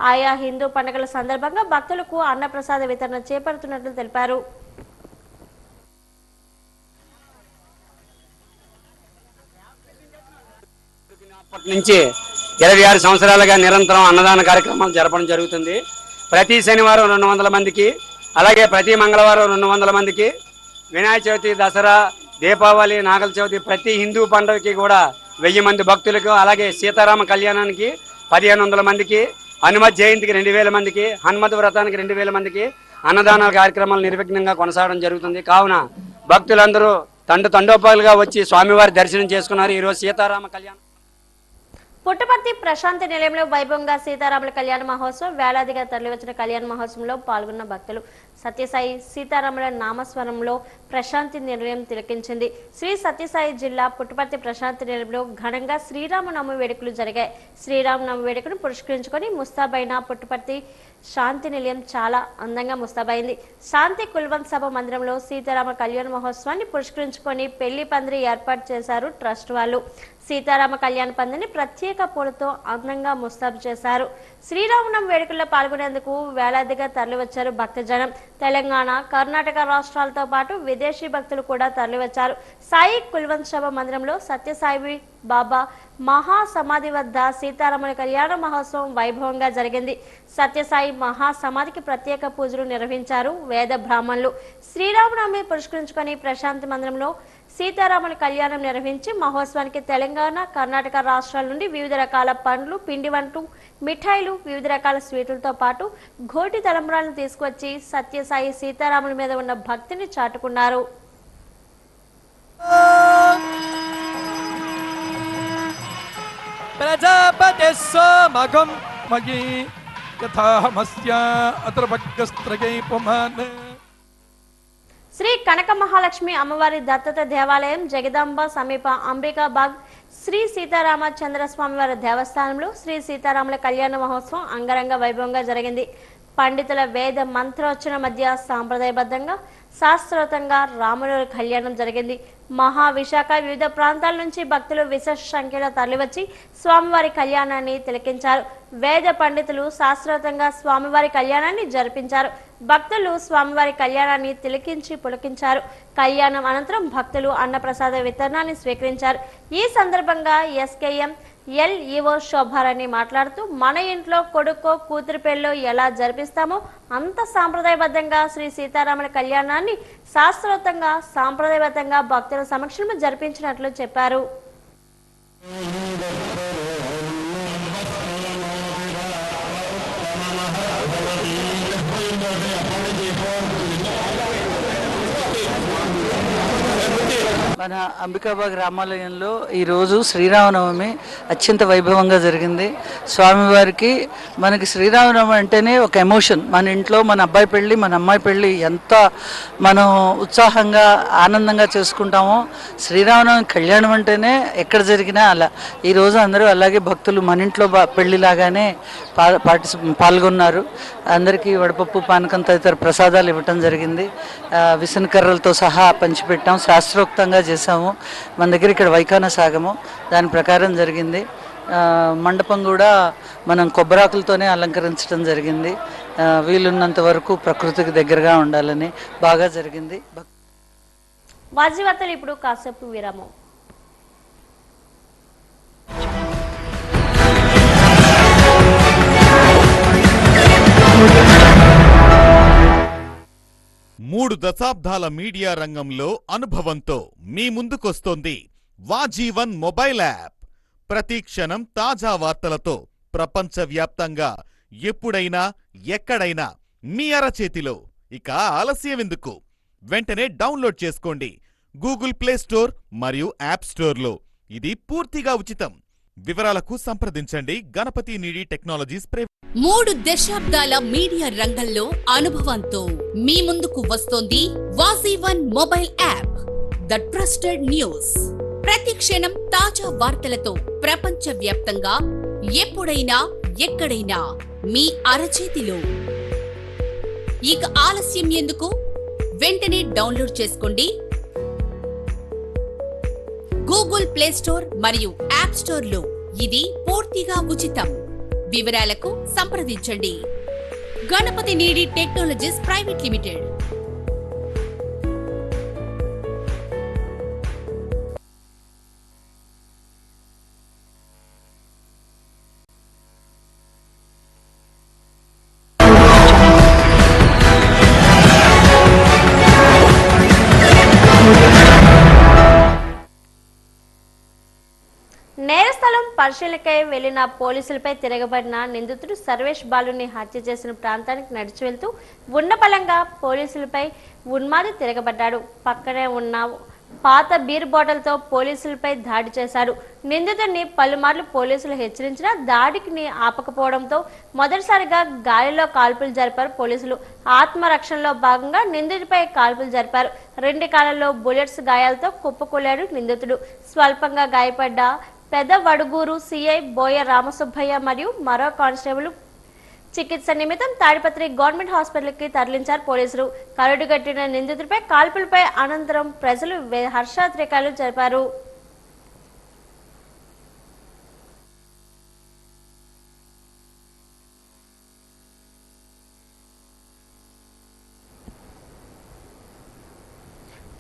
ఆయా హిందూ పండుగల సందర్భంగా భక్తులకు అన్నప్రసాద వితరణ చేపడుతున్నట్లు తెలిపారు. నుంచి 26 సంవత్సరాలుగా నిరంతరం అన్నదాన కార్యక్రమాలు జరపడం జరుగుతుంది. ప్రతి శనివారం 200 మందికి, అలాగే ప్రతి మంగళవారం 200 మందికి, వినాయక చవితి, దసరా, దీపావళి, నాగల చవితి ప్రతి హిందూ పండుగకి కూడా 1000 మంది భక్తులకు, అలాగే సీతారామ కళ్యాణానికి 1500 మందికి, హనుమత్ జయంతికి 2000 మందికి, హనుమత్ వ్రతానికి 2000 మందికి అన్నదాన కార్యక్రమాలు నిర్విఘ్నంగా కొనసాగడం జరుగుతుంది. కావున భక్తులందరూ తండోపాలుగా వచ్చి స్వామివారి దర్శనం చేసుకున్నారు. ఈరోజు సీతారామ కళ్యాణం పుట్టపర్తి ప్రశాంతి నిలయంలో వైభవంగా సీతారాముల కళ్యాణ మహోత్సవం వేలాదిగా తరలివచ్చిన కళ్యాణ మహోత్సవంలో పాల్గొన్న భక్తులు సత్యసాయి సీతారాముల నామస్వరంలో ప్రశాంతి నిలయం తిలకించింది. శ్రీ సత్యసాయి జిల్లా పుట్టపర్తి ప్రశాంతి నిలయంలో ఘనంగా శ్రీరామనవమి వేడుకలు జరిగాయి. శ్రీరామనవమి వేడుకను పురస్కరించుకొని ముస్తాబైన పుట్టపర్తి శాంతి నిలయం చాలా అందంగా ముస్తాబైంది. శాంతి కుల్వంత్ సభ మందిరంలో సీతారామ కళ్యాణ మహోత్సవాన్ని పురస్కరించుకొని పెళ్లి పందిరి ఏర్పాటు చేశారు ట్రస్ట్ వాళ్ళు. సీతారామ కళ్యాణ పందిరిని ప్రత్యేక పూలతో అందంగా ముస్తాబు చేశారు. శ్రీరామనవమి వేడుకల్లో పాల్గొనేందుకు వేలాదిగా తరలివచ్చారు భక్తజనం. తెలంగాణ, కర్ణాటక రాష్ట్రాలతో పాటు విదేశీ భక్తులు కూడా తరలివచ్చారు. సాయి కుల్వంత్ సభ మందిరంలో సత్యసాయి బాబా మహాసమాధి వద్ద సీతారాముల కళ్యాణ మహోత్సవం వైభవంగా జరిగింది. సత్యసాయి మహాసమాధికి ప్రత్యేక పూజలు నిర్వహించారు వేద బ్రాహ్మణులు. శ్రీరామనవమి పురస్కరించుకొని ప్రశాంతి మందిరంలో సీతారాముల కళ్యాణం నిర్వహించి మహోత్సవానికి తెలంగాణ, కర్ణాటక రాష్ట్రాల నుండి వివిధ రకాల పండ్లు, పిండి వంటలు, మిఠాయిలు, వివిధ రకాల స్వీటులతో పాటు ఘోటి తలంబ్రాలను తీసుకొచ్చి సత్యసాయి సీతారాముల మీద ఉన్న భక్తిని చాటుకున్నారు. ప్రజాపతి సమగం మయి యథామస్య అత్రభక్తస్త్రయై పుమాన్. శ్రీ కనక మహాలక్ష్మి అమ్మవారి దత్తత దేవాలయం జగదాంబ సమీప అంబికాబాగ్ శ్రీ సీతారామచంద్ర స్వామివారి దేవస్థానంలో శ్రీ సీతారాముల కళ్యాణ మహోత్సవం అంగరంగ వైభవంగా జరిగింది. పండితుల వేద మంత్రోచ్చరణ మధ్య సాంప్రదాయబద్ధంగా శాస్త్రోతంగా రాముల కళ్యాణం జరిగింది. మహావిశాఖ వివిధ ప్రాంతాల నుంచి భక్తులు విశేష సంఖ్యలో తరలివచ్చి స్వామివారి కళ్యాణాన్ని తిలకించారు. వేద పండితులు శాస్త్రోతంగా స్వామివారి కళ్యాణాన్ని జరిపించారు. భక్తులు స్వామివారి కళ్యాణాన్ని తిలకించి పులకించారు. కళ్యాణం అనంతరం భక్తులు అన్నప్రసాద వితరణాన్ని స్వీకరించారు. ఈ సందర్భంగా ఎస్కేఎం ఎల్ఈఓ శోభారాణి మాట్లాడుతూ, మన ఇంట్లో కొడుకో కూతురు పెళ్ళో ఎలా జరిపిస్తామో అంత సాంప్రదాయబద్ధంగా శ్రీ సీతారాముల కళ్యాణాన్ని శాస్త్రోక్తంగా సాంప్రదాయబద్ధంగా భక్తుల సమక్షంలో జరిపించినట్లు చెప్పారు. మన అంబికాబాగ్ రామాలయంలో ఈరోజు శ్రీరామనవమి అత్యంత వైభవంగా జరిగింది. స్వామివారికి మనకి శ్రీరామనవమి అంటేనే ఒక ఎమోషన్. మన ఇంట్లో మన అబ్బాయి పెళ్ళి, మన అమ్మాయి పెళ్ళి ఎంత మనం ఉత్సాహంగా ఆనందంగా చేసుకుంటామో, శ్రీరామనవమి కళ్యాణం అంటేనే ఎక్కడ జరిగినా అలా. ఈరోజు అందరూ అలాగే భక్తులు మన ఇంట్లో పెళ్ళిలాగానే పాల్గొన్నారు. అందరికీ వడపప్పు, పానకం తదితర ప్రసాదాలు ఇవ్వటం జరిగింది. విసనకర్రలతో సహా పంచిపెట్టాం, శాస్త్రోక్తంగా చేసాము. మన దగ్గర ఇక్కడ వైఖాన సాగము, దాని ప్రకారం జరిగింది. మండపం కూడా మనం కొబ్బరాకులతోనే అలంకరించడం జరిగింది. వీలున్నంత వరకు ప్రకృతికి దగ్గరగా ఉండాలని బాగా జరిగింది. వాజీవార్తలు ఇప్పుడు కాసేపు విరామం. మూడు దశాబ్దాల మీడియా రంగంలో అనుభవంతో మీ ముందుకొస్తోంది వాజీవన్ మొబైల్ యాప్. ప్రతి క్షణం తాజా వార్తలతో ప్రపంచవ్యాప్తంగా ఎప్పుడైనా ఎక్కడైనా మీ అరచేతిలో. ఇక ఆలస్యమెందుకు? వెంటనే డౌన్లోడ్ చేసుకోండి గూగుల్ ప్లే స్టోర్ మరియు యాప్ స్టోర్లో. ఇది పూర్తిగా ఉచితం. వివరాలకు సంప్రదించండి గణపతి నీడి టెక్నాలజీస్ ప్రైవేట్. 3 దశాబ్దాల మీడియా రంగంలో అనుభవంతో మీ ముందుకు వస్తోంది వాజీవన్ mobile app, the trusted news. ప్రతి క్షణం తాజా వార్తలతో ప్రపంచవ్యాప్తంగా ఎప్పుడైనా ఎక్కడైనా మీ అరచేతిలో. ఇక ఆలస్యం ఎందుకు? వెంటనే డౌన్లోడ్ చేసుకోండి గూగుల్ ప్లే స్టోర్ మరియు యాప్ స్టోర్ లో. ఇది పూర్తిగా ఉచితం. వివరాలకు సంప్రదించండి గణపతి నీడి టెక్నాలజీస్ ప్రైవేట్ లిమిటెడ్. నేరస్థలం పరిశీలనకై వెళ్లిన పోలీసులపై తిరగబడిన నిందితుడు సర్వేష్ బాలుని హత్య చేసిన ప్రాంతానికి నడిచి వెళ్తూ ఉన్నపలంగా పోలీసులపై ఉన్మాది తిరగబడ్డాడు. పక్కనే ఉన్న పాత బీర్ బాటిల్తో పోలీసులపై దాడి చేశాడు. నిందితుడిని పలుమార్లు పోలీసులు హెచ్చరించినా దాడికి ఆపకపోవడంతో మొదటిసారిగా గాలిలో కాల్పులు జరిపారు పోలీసులు. ఆత్మరక్షణలో భాగంగా నిందితుడిపై కాల్పులు జరిపారు. 2 కాళ్ళలో బుల్లెట్స్ గాయాలతో కుప్పకూలాడు నిందితుడు. స్వల్పంగా గాయపడ్డ పెద్ద వడుగూరు సిఐ బోయ రామసుబ్బయ్య మరియు మరో కానిస్టేబుల్ చికిత్స నిమిత్తం తాడిపత్రి గవర్నమెంట్ హాస్పిటల్కి తరలించారు పోలీసులు. కరడుగట్టిన నిందితుడిపై కాల్పులపై అనంతరం ప్రజలు హర్షాతిరేకాలు జరిపారు.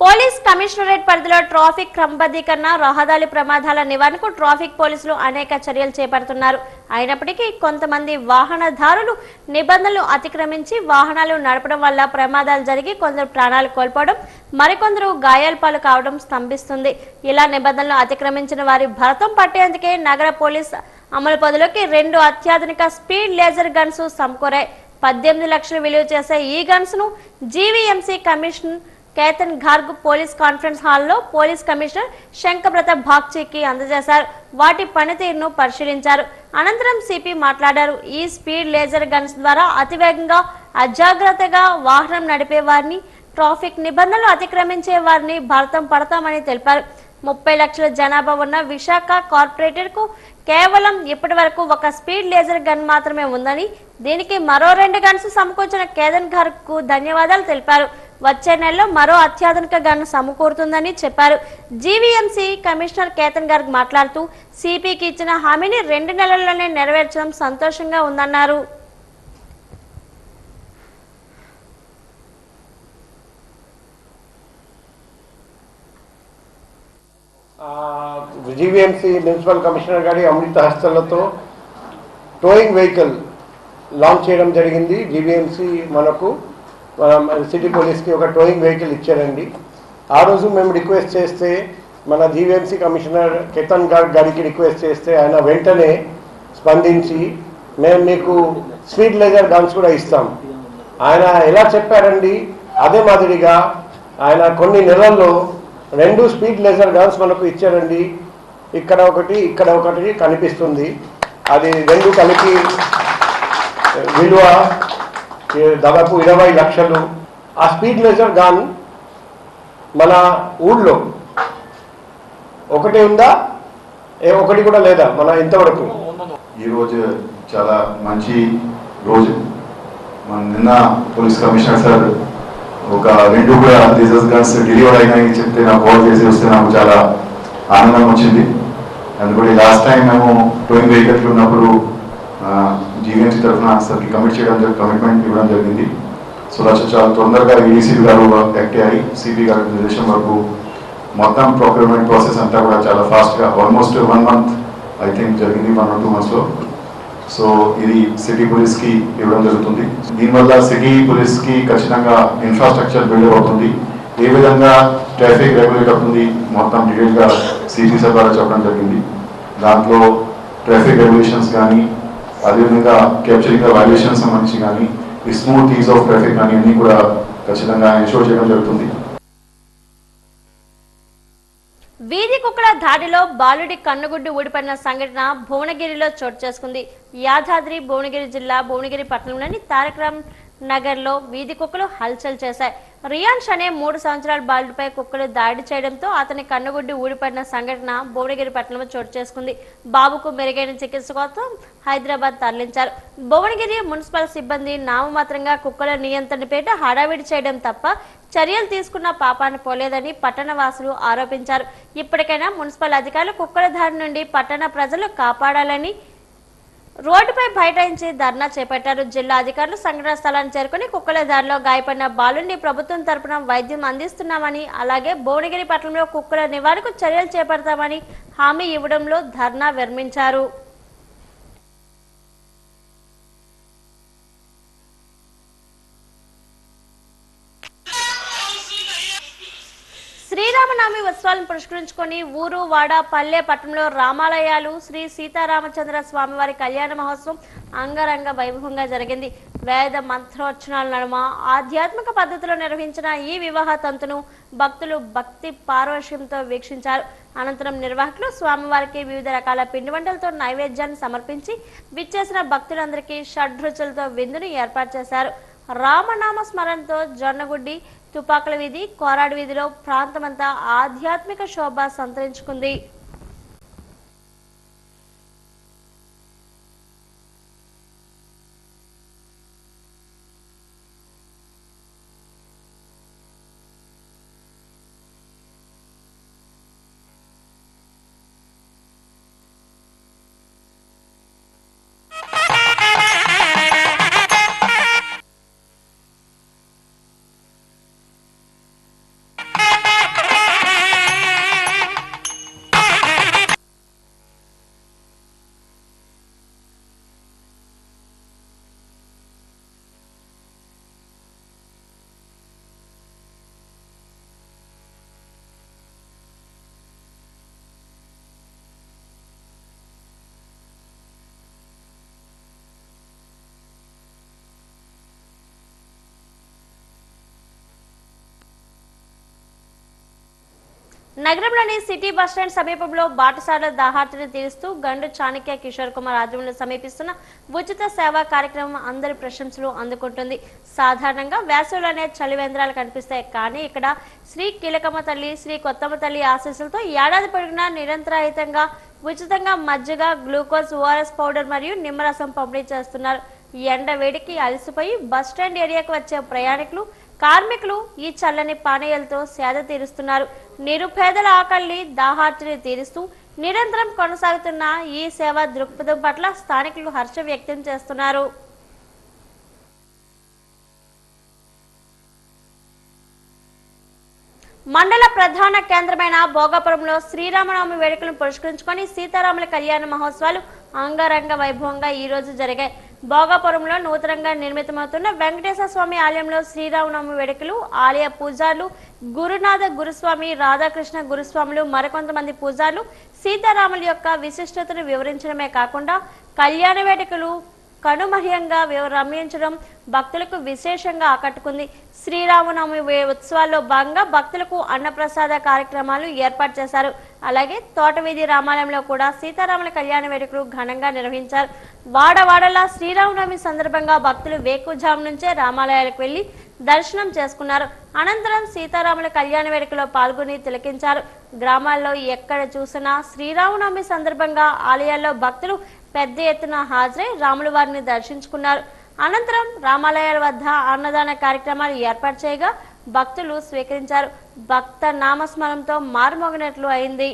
పోలీస్ కమిషనరేట్ పరిధిలో ట్రాఫిక్ క్రమబద్ధీకరణ, రహదారి ప్రమాదాల నివారణకు ట్రాఫిక్ పోలీసులు అనేక చర్యలు చేపడుతున్నారు. అయినప్పటికీ కొంతమంది వాహనదారులు నిబంధనలు అతిక్రమించి వాహనాలు నడపడం వల్ల ప్రమాదాలు జరిగి కొందరు ప్రాణాలు కోల్పోవడం, మరికొందరు గాయాల పాలు కావడం స్తంభిస్తుంది. ఇలా నిబంధనలు అతిక్రమించిన వారి భరతం పట్టేందుకే నగర పోలీస్ అమలు పదులోకి 2 అత్యాధునిక స్పీడ్ లేజర్ గన్స్ సమకూరాయి. 18 లక్షలు విలువ చేసే ఈ గన్స్ ను GVMC commissioner Ketan Garg police conference హాల్లో పోలీస్ కమిషనర్ శంకబ్రత బాగ్చీకి అందజేశారు. వాటి పనితీరును పరిశీలించారు. అనంతరం సిపి మాట్లాడారు. ఈ స్పీడ్ లేజర్ గన్స్ ద్వారా అతివేగంగా అజాగ్రత్తగా వాహనం నడిపే వారిని, ట్రాఫిక్ నిబంధనలు అతిక్రమించే వారిని భరతం పడతామని తెలిపారు. 30 లక్షల జనాభా ఉన్న విశాఖ కార్పొరేటర్ కు కేవలం ఇప్పటి వరకు ఒక స్పీడ్ లేజర్ గన్ మాత్రమే ఉందని, దీనికి మరో 2 గన్స్ సమకూర్చిన కేతన్ గార్గ్ కు ధన్యవాదాలు తెలిపారు. వచ్చే నెలలో మరో అత్యాధునిక గన్ సమకూరుతుందని చెప్పారు. జీవీఎంసీ కమిషనర్ కేతన్ గార్గ్ మాట్లాడుతూ సిపికి ఇచ్చిన హామీని 2 నెలల్లోనే నెరవేర్చడం సంతోషంగా ఉందన్నారు. జీవీఎంసీ మున్సిపల్ కమిషనర్ గారి అమృత హస్తలతో టోయింగ్ వెహికల్ లాంచ్ చేయడం జరిగింది. జీవీఎంసీ మనకు సిటీ పోలీస్కి ఒక టోయింగ్ వెహికల్ ఇచ్చారండి. ఆ రోజు మేము రిక్వెస్ట్ చేస్తే, మన జీవీఎంసీ కమిషనర్ కేతన్ గార్గ్ గారికి రిక్వెస్ట్ చేస్తే ఆయన వెంటనే స్పందించి మేము మీకు స్పీడ్ లేజర్ గన్స్ కూడా ఇస్తాం. ఆయన ఎలా చెప్పారండి, అదే మాదిరిగా ఆయన కొన్ని నెలల్లో 2 స్పీడ్ లేజర్ గన్స్ మనకు ఇచ్చారండి. ఇక్కడ ఒకటి కనిపిస్తుంది. అది 2 కలిపి విలువ దాదాపు 20 లక్షలు. ఆ స్పీడ్ లేజర్ గన్ మన ఊళ్ళో ఒకటి ఉందా, ఒకటి కూడా లేదా మన ఇంతవరకు. ఈరోజు చాలా మంచి రోజు. మన నిన్న పోలీస్ కమిషనర్ సార్ ఒక 2 కూడా లేజర్ గన్స్ డెలివర్ అయినాయని చెప్తే నాకు కాల్ చేసి వస్తే నాకు చాలా ఆనందం వచ్చింది. అందుకని లాస్ట్ టైం మేము టోయింగ్ వెహికల్స్ ఉన్నప్పుడు జీవీఎంసీ తరఫున సార్కి కమిట్మెంట్ ఇవ్వడం జరిగింది. సో చాలా తొందరగా ఈడీసీ గారు యాక్ట్ అయ్యి సిపి గారి నిర్దేశం వరకు మొత్తం ప్రొక్యూర్మెంట్ ప్రాసెస్ అంతా కూడా చాలా ఫాస్ట్గా ఆల్మోస్ట్ 1 మంత్ ఐ థింక్ జరిగింది, 1 or 2 monthsలో. సో ఇది సిటీ పోలీస్కి ఇవ్వడం జరుగుతుంది. దీనివల్ల సిటీ పోలీస్కి ఖచ్చితంగా ఇన్ఫ్రాస్ట్రక్చర్ బిల్డ్ అవుతుంది. ఏ విధంగా ట్రాఫిక్ రెగ్యులేట్ అవుతుంది మొత్తం డీటెయిల్గా సిపి సార్ ద్వారా చెప్పడం జరిగింది. దాంట్లో ట్రాఫిక్ రెగ్యులేషన్స్ కానీ, అదేవిధంగా క్యాప్చరింగ్ వైలేషన్స్ సంబంధించి కానీ, ఈ స్మూత్ ఈజ్ ఆఫ్ ట్రాఫిక్ కానీ అన్ని కూడా ఖచ్చితంగా ఎన్షూర్ చేయడం జరుగుతుంది. వీధి కుక్కల దాడిలో బాలుడి కన్నుగుడ్డు ఊడిపడిన సంఘటన భువనగిరిలో చోటు చేసుకుంది. యాదాద్రి భువనగిరి జిల్లా భువనగిరి పట్టణంలోని తారక రామ్ నగర్ లో వీధి కుక్కలు హల్చల్ చేశాయి. రియాన్ష్ అనే 3 సంవత్సరాల బాలుడిపై కుక్కలు దాడి చేయడంతో అతని కన్నుగుడ్డి ఊడిపడిన సంఘటన భువనగిరి పట్టణంలో చోటు చేసుకుంది. బాబుకు మెరుగైన చికిత్స కోసం హైదరాబాద్ తరలించారు. భువనగిరి మున్సిపల్ సిబ్బంది నామమాత్రంగా కుక్కల నియంత్రణపేట హడావిడి చేయడం తప్ప చర్యలు తీసుకున్న పాపాన పోలేదని పట్టణ వాసులు ఆరోపించారు. ఇప్పటికైనా మున్సిపల్ అధికారులు కుక్కల దాడి నుండి పట్టణ ప్రజలు కాపాడాలని రోడ్డుపై బైఠాయించి ధర్నా చేపట్టారు. జిల్లా అధికారులు సంఘటన స్థలాన్ని చేరుకుని కుక్కల దాడిలో గాయపడిన బాలుడిని ప్రభుత్వం తరపున వైద్యం అందిస్తున్నామని, అలాగే భువనగిరి పట్టణంలో కుక్కల నివారణకు చర్యలు చేపడతామని హామీ ఇవ్వడంలో ధర్నా విరమించారు. శ్రీరామనవమి ఉత్సవాలను పురస్కరించుకొని ఊరు వాడ పల్లె పట్టణంలో రామాలయాలు శ్రీ సీతారామచంద్ర స్వామివారి కళ్యాణ మహోత్సవం అంగరంగ వైభవంగా జరిగింది. వేద మంత్రోచ్చరణల నడుమ ఆధ్యాత్మిక పద్ధతిలో నిర్వహించిన ఈ వివాహ తంతును భక్తులు భక్తి పారవశ్యంతో వీక్షించారు. అనంతరం నిర్వాహకులు స్వామివారికి వివిధ రకాల పిండి వంటలతో నైవేద్యాన్ని సమర్పించి విచ్చేసిన భక్తులందరికీ షడ్రుచులతో విందును ఏర్పాటు చేశారు. రామనామ స్మరణతో జొన్నగుడ్డి, తుపాకుల వీధి, కోరాడు వీధిలో ప్రాంతమంతా ఆధ్యాత్మిక శోభ సంతరించుకుంది. నగరంలోని సిటీ బస్టాండ్ సమీపంలో బాటసార్ల దాహార్తిని తీరుస్తూ గండు చాణక్య కిషోర్ కుమార్ ఆధ్వర్యంలో సమీపిస్తున్న ఉచిత సేవా కార్యక్రమం అందరి ప్రశంసలు అందుకుంటుంది. సాధారణంగా వేసవిలోనే చలివేంద్రాలు కనిపిస్తాయి, కానీ ఇక్కడ శ్రీ కీలకమ్మ తల్లి, శ్రీ కొత్తమ్మ తల్లి ఆశీస్సులతో ఏడాది పొడుగునా నిరంతరాయితంగా ఉచితంగా మజ్జిగ, గ్లూకోజ్, ఓఆర్ఎస్ పౌడర్ మరియు నిమ్మరసం పంపిణీ చేస్తున్నారు. ఎండ వేడికి అలసిపోయి బస్టాండ్ ఏరియాకు వచ్చే ప్రయాణికులు, కార్మికులు ఈ చల్లని పానీయాలతో సేద తీరుస్తున్నారు. నిరుపేదల ఆకలిని, దాహార్తిని తీరుస్తూ నిరంతరం కొనసాగుతున్న ఈ సేవా దృక్పథం పట్ల స్థానికులు హర్షం వ్యక్తం చేస్తున్నారు. మండల ప్రధాన కేంద్రమైన భోగాపురంలో శ్రీరామనవమి వేడుకలను పురస్కరించుకొని సీతారాముల కళ్యాణ మహోత్సవాలు అంగరంగ వైభవంగా ఈ రోజు జరిగాయి. భోగాపురంలో నూతనంగా నిర్మితమవుతున్న వెంకటేశ్వర స్వామి ఆలయంలో శ్రీరామనవమి వేడుకలు ఆలయ పూజారులు గురునాథ గురుస్వామి, రాధాకృష్ణ గురుస్వాములు, మరికొంతమంది పూజారులు సీతారాముల యొక్క విశిష్టతను వివరించడమే కాకుండా కళ్యాణ వేడుకలు కనుమహ్యంగా రమ్యించడం భక్తులకు విశేషంగా ఆకట్టుకుంది. శ్రీరామనవమి ఉత్సవాల్లో భాగంగా భక్తులకు అన్నప్రసాద కార్యక్రమాలు ఏర్పాటు చేశారు. అలాగే తోటవీధి రామాలయంలో కూడా సీతారాముల కళ్యాణ వేడుకలు ఘనంగా నిర్వహించారు. వాడవాడలా శ్రీరామనవమి సందర్భంగా భక్తులు వేకుజాము నుంచే రామాలయాలకు వెళ్లి దర్శనం చేసుకున్నారు. అనంతరం సీతారాముల కళ్యాణ వేడుకలో పాల్గొని తిలకించారు. గ్రామాల్లో ఎక్కడ చూసినా శ్రీరామనవమి సందర్భంగా ఆలయాల్లో భక్తులు పెద్ద ఎత్తున హాజరై రాముల వారిని దర్శించుకున్నారు. అనంతరం రామాలయాల వద్ద అన్నదాన కార్యక్రమాలు ఏర్పాటు చేయగా భక్తులు స్వీకరించారు. భక్త నామస్మరణంతో మారుమోగినట్లు అయింది.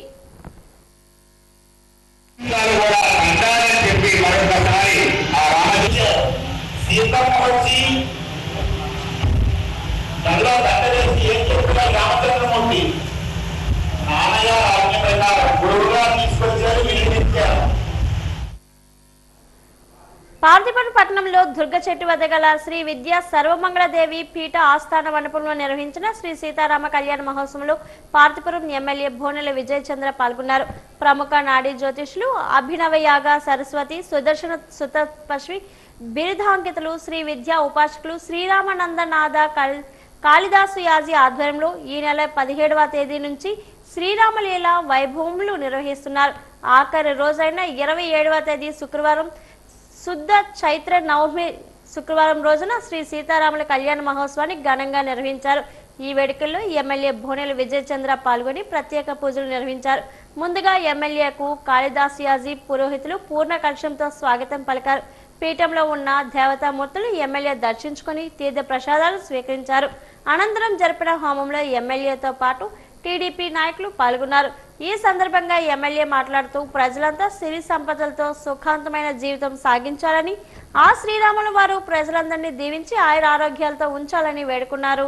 పార్తిపట్టు పట్టణంలో దుర్గ చెట్టు వద్ద గల శ్రీ విద్యా సర్వమంగళదేవి పీఠ ఆస్థాన మండపంలో నిర్వహించిన శ్రీ సీతారామ కళ్యాణ మహోత్సవంలో పార్తిపురం ఎమ్మెల్యే భోనెల విజయ్ చంద్ర పాల్గొన్నారు. ప్రముఖ నాడీ జ్యోతిష్యులు అభినవ యాగ సరస్వతి సుదర్శన సుతపశ్వి బిరుదాంకితులు శ్రీ విద్యా ఉపాసకులు శ్రీరామానందనాథ కాళిదాసు యాజీ ఆధ్వర్యంలో ఈ నెల 17వ తేదీ నుంచి శ్రీరామలీల వైభవములు నిర్వహిస్తున్నారు. ఆఖరి రోజైన 27వ తేదీ శుక్రవారం శుద్ధ చైత్ర నవమి శుక్రవారం రోజున శ్రీ సీతారాముల కళ్యాణ మహోత్సవాన్ని ఘనంగా నిర్వహించారు. ఈ వేడుకల్లో ఎమ్మెల్యే భోనెల విజయచంద్ర పాల్గొని ప్రత్యేక పూజలు నిర్వహించారు. ముందుగా ఎమ్మెల్యేకు కాళిదాస్ యాజీ పురోహితులు పూర్ణ కలశంతో స్వాగతం పలికారు. పీఠంలో ఉన్న దేవతామూర్తులు ఎమ్మెల్యే దర్శించుకుని తీర్థ ప్రసాదాలు స్వీకరించారు. అనంతరం జరిపిన హోమంలో ఎమ్మెల్యేతో పాటు టీడీపీ నాయకులు పాల్గొన్నారు. ఈ సందర్భంగా ఎమ్మెల్యే మాట్లాడుతూ ప్రజలంతా సిరి సంపదలతో సుఖాంతమైన జీవితం సాగించాలని, ఆ శ్రీరాముల వారు ప్రజలందరినీ దీవించి ఆయుర ఆరోగ్యాలతో ఉంచాలని వేడుకున్నారు.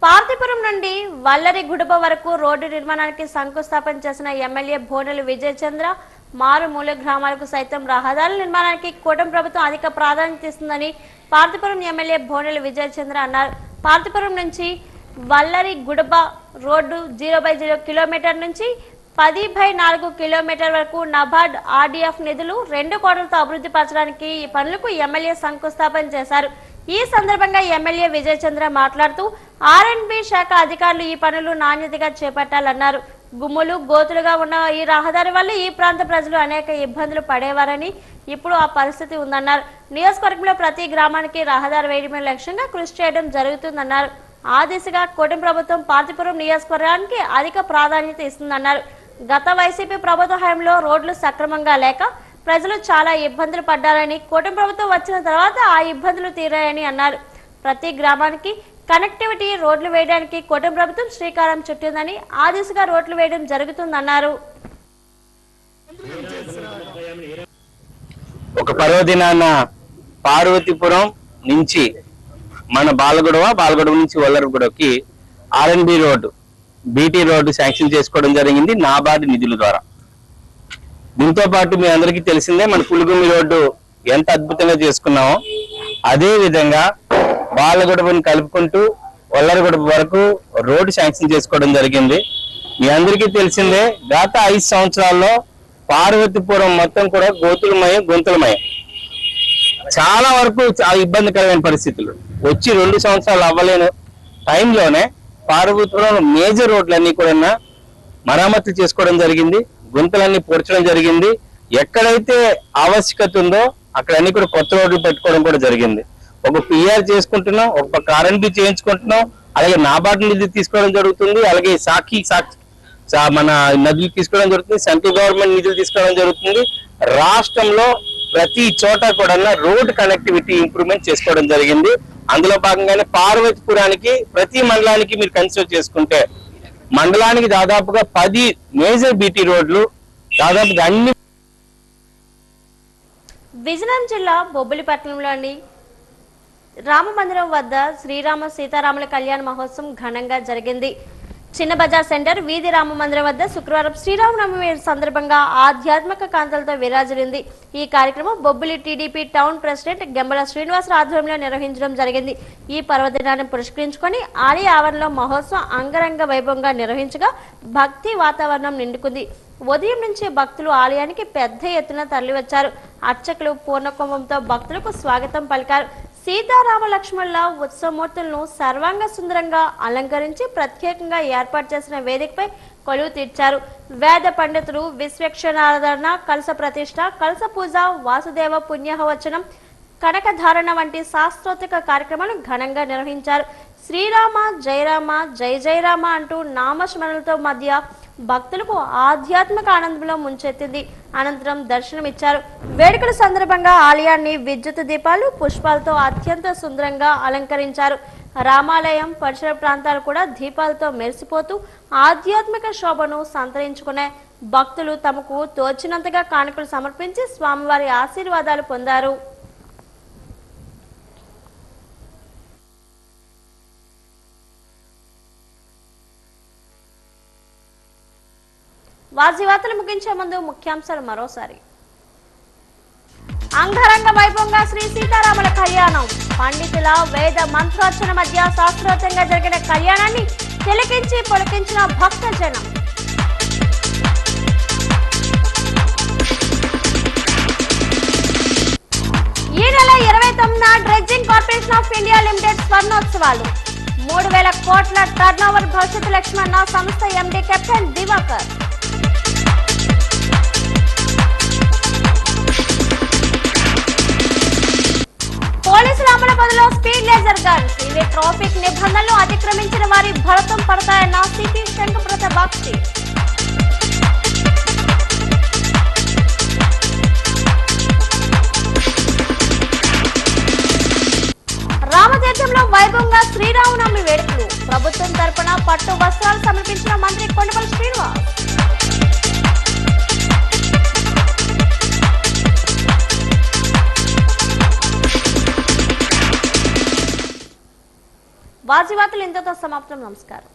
పార్తీపురం నుండి వల్లరి గుడుబ వరకు రోడ్డు నిర్మాణానికి శంకుస్థాపన చేసిన ఎమ్మెల్యే భోనెల విజయచంద్ర మారుమూల గ్రామాలకు సైతం రహదారుల నిర్మాణానికి కూటమి ప్రభుత్వం అధిక ప్రాధాన్యత ఇస్తుందని పార్తీపురం ఎమ్మెల్యే భోనెల విజయచంద్ర అన్నారు. పార్తీపురం నుంచి వల్లరి గుడుబ రోడ్డు 0/0 కిలోమీటర్ నుంచి 10/4 కిలోమీటర్ వరకు నబార్డ్ ఆర్డీఎఫ్ నిధులు 2 కోట్లతో అభివృద్ధి పరచడానికి ఈ పనులకు ఎమ్మెల్యే శంకుస్థాపన చేశారు. ఈ సందర్భంగా ఎమ్మెల్యే విజయచంద్ర మాట్లాడుతూ ఆర్ఎండ్బి శాఖ అధికారులు ఈ పనులు నాణ్యతగా చేపట్టాలన్నారు. గుమ్ములు గోతులుగా ఉన్న ఈ రహదారి వల్ల ఈ ప్రాంత ప్రజలు అనేక ఇబ్బందులు పడేవారని, ఇప్పుడు ఆ పరిస్థితి ఉందన్నారు. నియోజకవర్గంలో ప్రతి గ్రామానికి రహదారి వేయడమే లక్ష్యంగా కృషి చేయడం జరుగుతుందన్నారు. ఆ దిశగా కూటమి ప్రభుత్వం పార్తీపురం నియోజకవర్గానికి అధిక ప్రాధాన్యత ఇస్తుందన్నారు. గత వైసీపీ ప్రభుత్వ హయాంలో రోడ్లు సక్రమంగా లేక ప్రజలు చాలా ఇబ్బందులు పడ్డారని, కూటమి ప్రభుత్వం వచ్చిన తర్వాత ఆ ఇబ్బందులు తీరాయని అన్నారు. ప్రతి గ్రామానికి కనెక్టివిటీ రోడ్లు వేయడానికి కూటమి ప్రభుత్వం శ్రీకారం చుట్టిందని, ఆ దిశగా రోడ్లు వేయడం జరుగుతుందన్నారు. ఒక పర్వదినాన పార్వతీపురం నుంచి మన బాలగొడవ నుంచి వల్లరగూడకి ఆర్ఎన్బి రోడ్డు, బీటీ రోడ్డు శాంక్షన్ చేసుకోవడం జరిగింది నాబార్డు నిధుల ద్వారా. దీంతో పాటు మీ అందరికీ తెలిసిందే మన పులిగుమ్మి రోడ్డు ఎంత అద్భుతంగా చేసుకున్నామో, అదే విధంగా బాలగొడవని కలుపుకుంటూ వల్లరగూడ వరకు రోడ్డు శాంక్షన్ చేసుకోవడం జరిగింది. మీ అందరికీ తెలిసిందే గత 5 సంవత్సరాల్లో పార్వతీపురం మొత్తం కూడా గొంతులమయం చాలా వరకు ఇబ్బందికరమైన పరిస్థితులు వచ్చి 2 సంవత్సరాలు అవ్వలేని టైంలోనే పార్వతీపురం మేజర్ రోడ్లన్నీ కూడా మరమ్మతు చేసుకోవడం జరిగింది. గుంతలన్నీ పూడ్చడం జరిగింది. ఎక్కడైతే ఆవశ్యకత ఉందో అక్కడ అన్ని కూడా కొత్త రోడ్లు పెట్టుకోవడం కూడా జరిగింది. ఒక పిఆర్ చేసుకుంటున్నాం, ఒక పక్క ఆర్ఎన్బి చేయించుకుంటున్నాం, అలాగే నాబార్డు నిధులు తీసుకోవడం జరుగుతుంది, అలాగే మన నదులు తీసుకోవడం జరుగుతుంది, సెంట్రల్ గవర్నమెంట్ నిధులు తీసుకోవడం జరుగుతుంది. రాష్ట్రంలో ప్రతి చోట కూడా రోడ్ కనెక్టివిటీ ఇంప్రూవ్మెంట్ చేసుకోవడం జరిగింది. అందులో భాగంగానే పార్వతీపురానికి ప్రతి మండలానికి మీరు కన్సిడర్ చేసుకుంటే మండలానికి దాదాపుగా 10 మేజర్ బీటీ రోడ్లు దాదాపుగా అన్ని. విజయనగరం జిల్లా బొబ్బిలిపట్నంలోని రామ మందిరం వద్ద శ్రీరామ సీతారాముల కళ్యాణ మహోత్సవం ఘనంగా జరిగింది. చిన్న బజార్ సెంటర్ వీధి రామ మందిరం వద్ద శుక్రవారం శ్రీరామనవమి సందర్భంగా ఆధ్యాత్మిక కాంతలతో విరాజిల్లింది. ఈ కార్యక్రమం బొబ్బిలి టీడీపీ టౌన్ ప్రెసిడెంట్ గెంబల శ్రీనివాసరావు ఆధ్వర్యంలో నిర్వహించడం జరిగింది. ఈ పర్వదినాన్ని పురస్కరించుకొని ఆలయ ఆవరణలో మహోత్సవం అంగరంగ వైభవంగా నిర్వహించగా భక్తి వాతావరణం నిండుకుంది. ఉదయం నుంచి భక్తులు ఆలయానికి పెద్ద ఎత్తున తరలివచ్చారు. అర్చకులు పూర్ణకుంభంతో భక్తులకు స్వాగతం పలికారు. సీతారామ లక్ష్మణుల ఉత్సవమూర్తులను సర్వాంగ సుందరంగా అలంకరించి ప్రత్యేకంగా ఏర్పాటు చేసిన వేదికపై కొలువు తీర్చారు. వేద పండితులు విశ్వక్షణారాధన, కలస ప్రతిష్ట, కలస పూజ, వాసుదేవ పుణ్యహవచనం, కనకధారణ వంటి శాస్త్రోక్త కార్యక్రమాలను ఘనంగా నిర్వహించారు. శ్రీరామ జయరామ జయ జయరామ అంటూ నామస్మరణలతో మధ్య భక్తులకు ఆధ్యాత్మిక ఆనందంలో ముంచెత్తింది. అనంతరం దర్శనమిచ్చారు. వేడుకల సందర్భంగా ఆలయాన్ని విద్యుత్ దీపాలు, పుష్పాలతో అత్యంత సుందరంగా అలంకరించారు. రామాలయం పరిసర ప్రాంతాలు కూడా దీపాలతో మెరిసిపోతూ ఆధ్యాత్మిక శోభను సంతరించుకునే భక్తులు తమకు తోచినంతగా కానుకలు సమర్పించి స్వామివారి ఆశీర్వాదాలు పొందారు. వార్తలు ముగించే ముందు ముఖ్యాంశాలు మరోసారి. అంగరంగ వైభవంగా శ్రీ సీతారాముల కళ్యాణం. పండితుల వేద మంత్రోచ్చన మధ్య శాస్త్రోక్తంగా జరిగిన కళ్యాణాన్ని తిలకించి పొలకించిన భక్త జనం. ఈ నెల 29న dredging corporation of India limited స్వర్ణోత్సవాలు. 3000 కోట్ల టర్నోవర్ భవిష్యత్ లక్ష్మణ సంస్థ ఎండీ కెప్టెన్ దివాకర్. హైదరాబాద్ లో స్పీడ్ లేజర్ గన్ ఇవి ట్రాఫిక్ నిబంధనలు అతిక్రమించిన వారి భరతం పడతాయన్న సిపి శంకరప్రత బాక్షి. రామతీర్థంలో వైభవంగా శ్రీరామనవమి వేడుకలు ప్రభుత్వం తరపున పట్టు వస్త్రాలు సమర్పించిన మంత్రి కొండపల్లి శ్రీనివాస్. వాజీవార్తలు ఇంతతో సమాప్తం. నమస్కారం.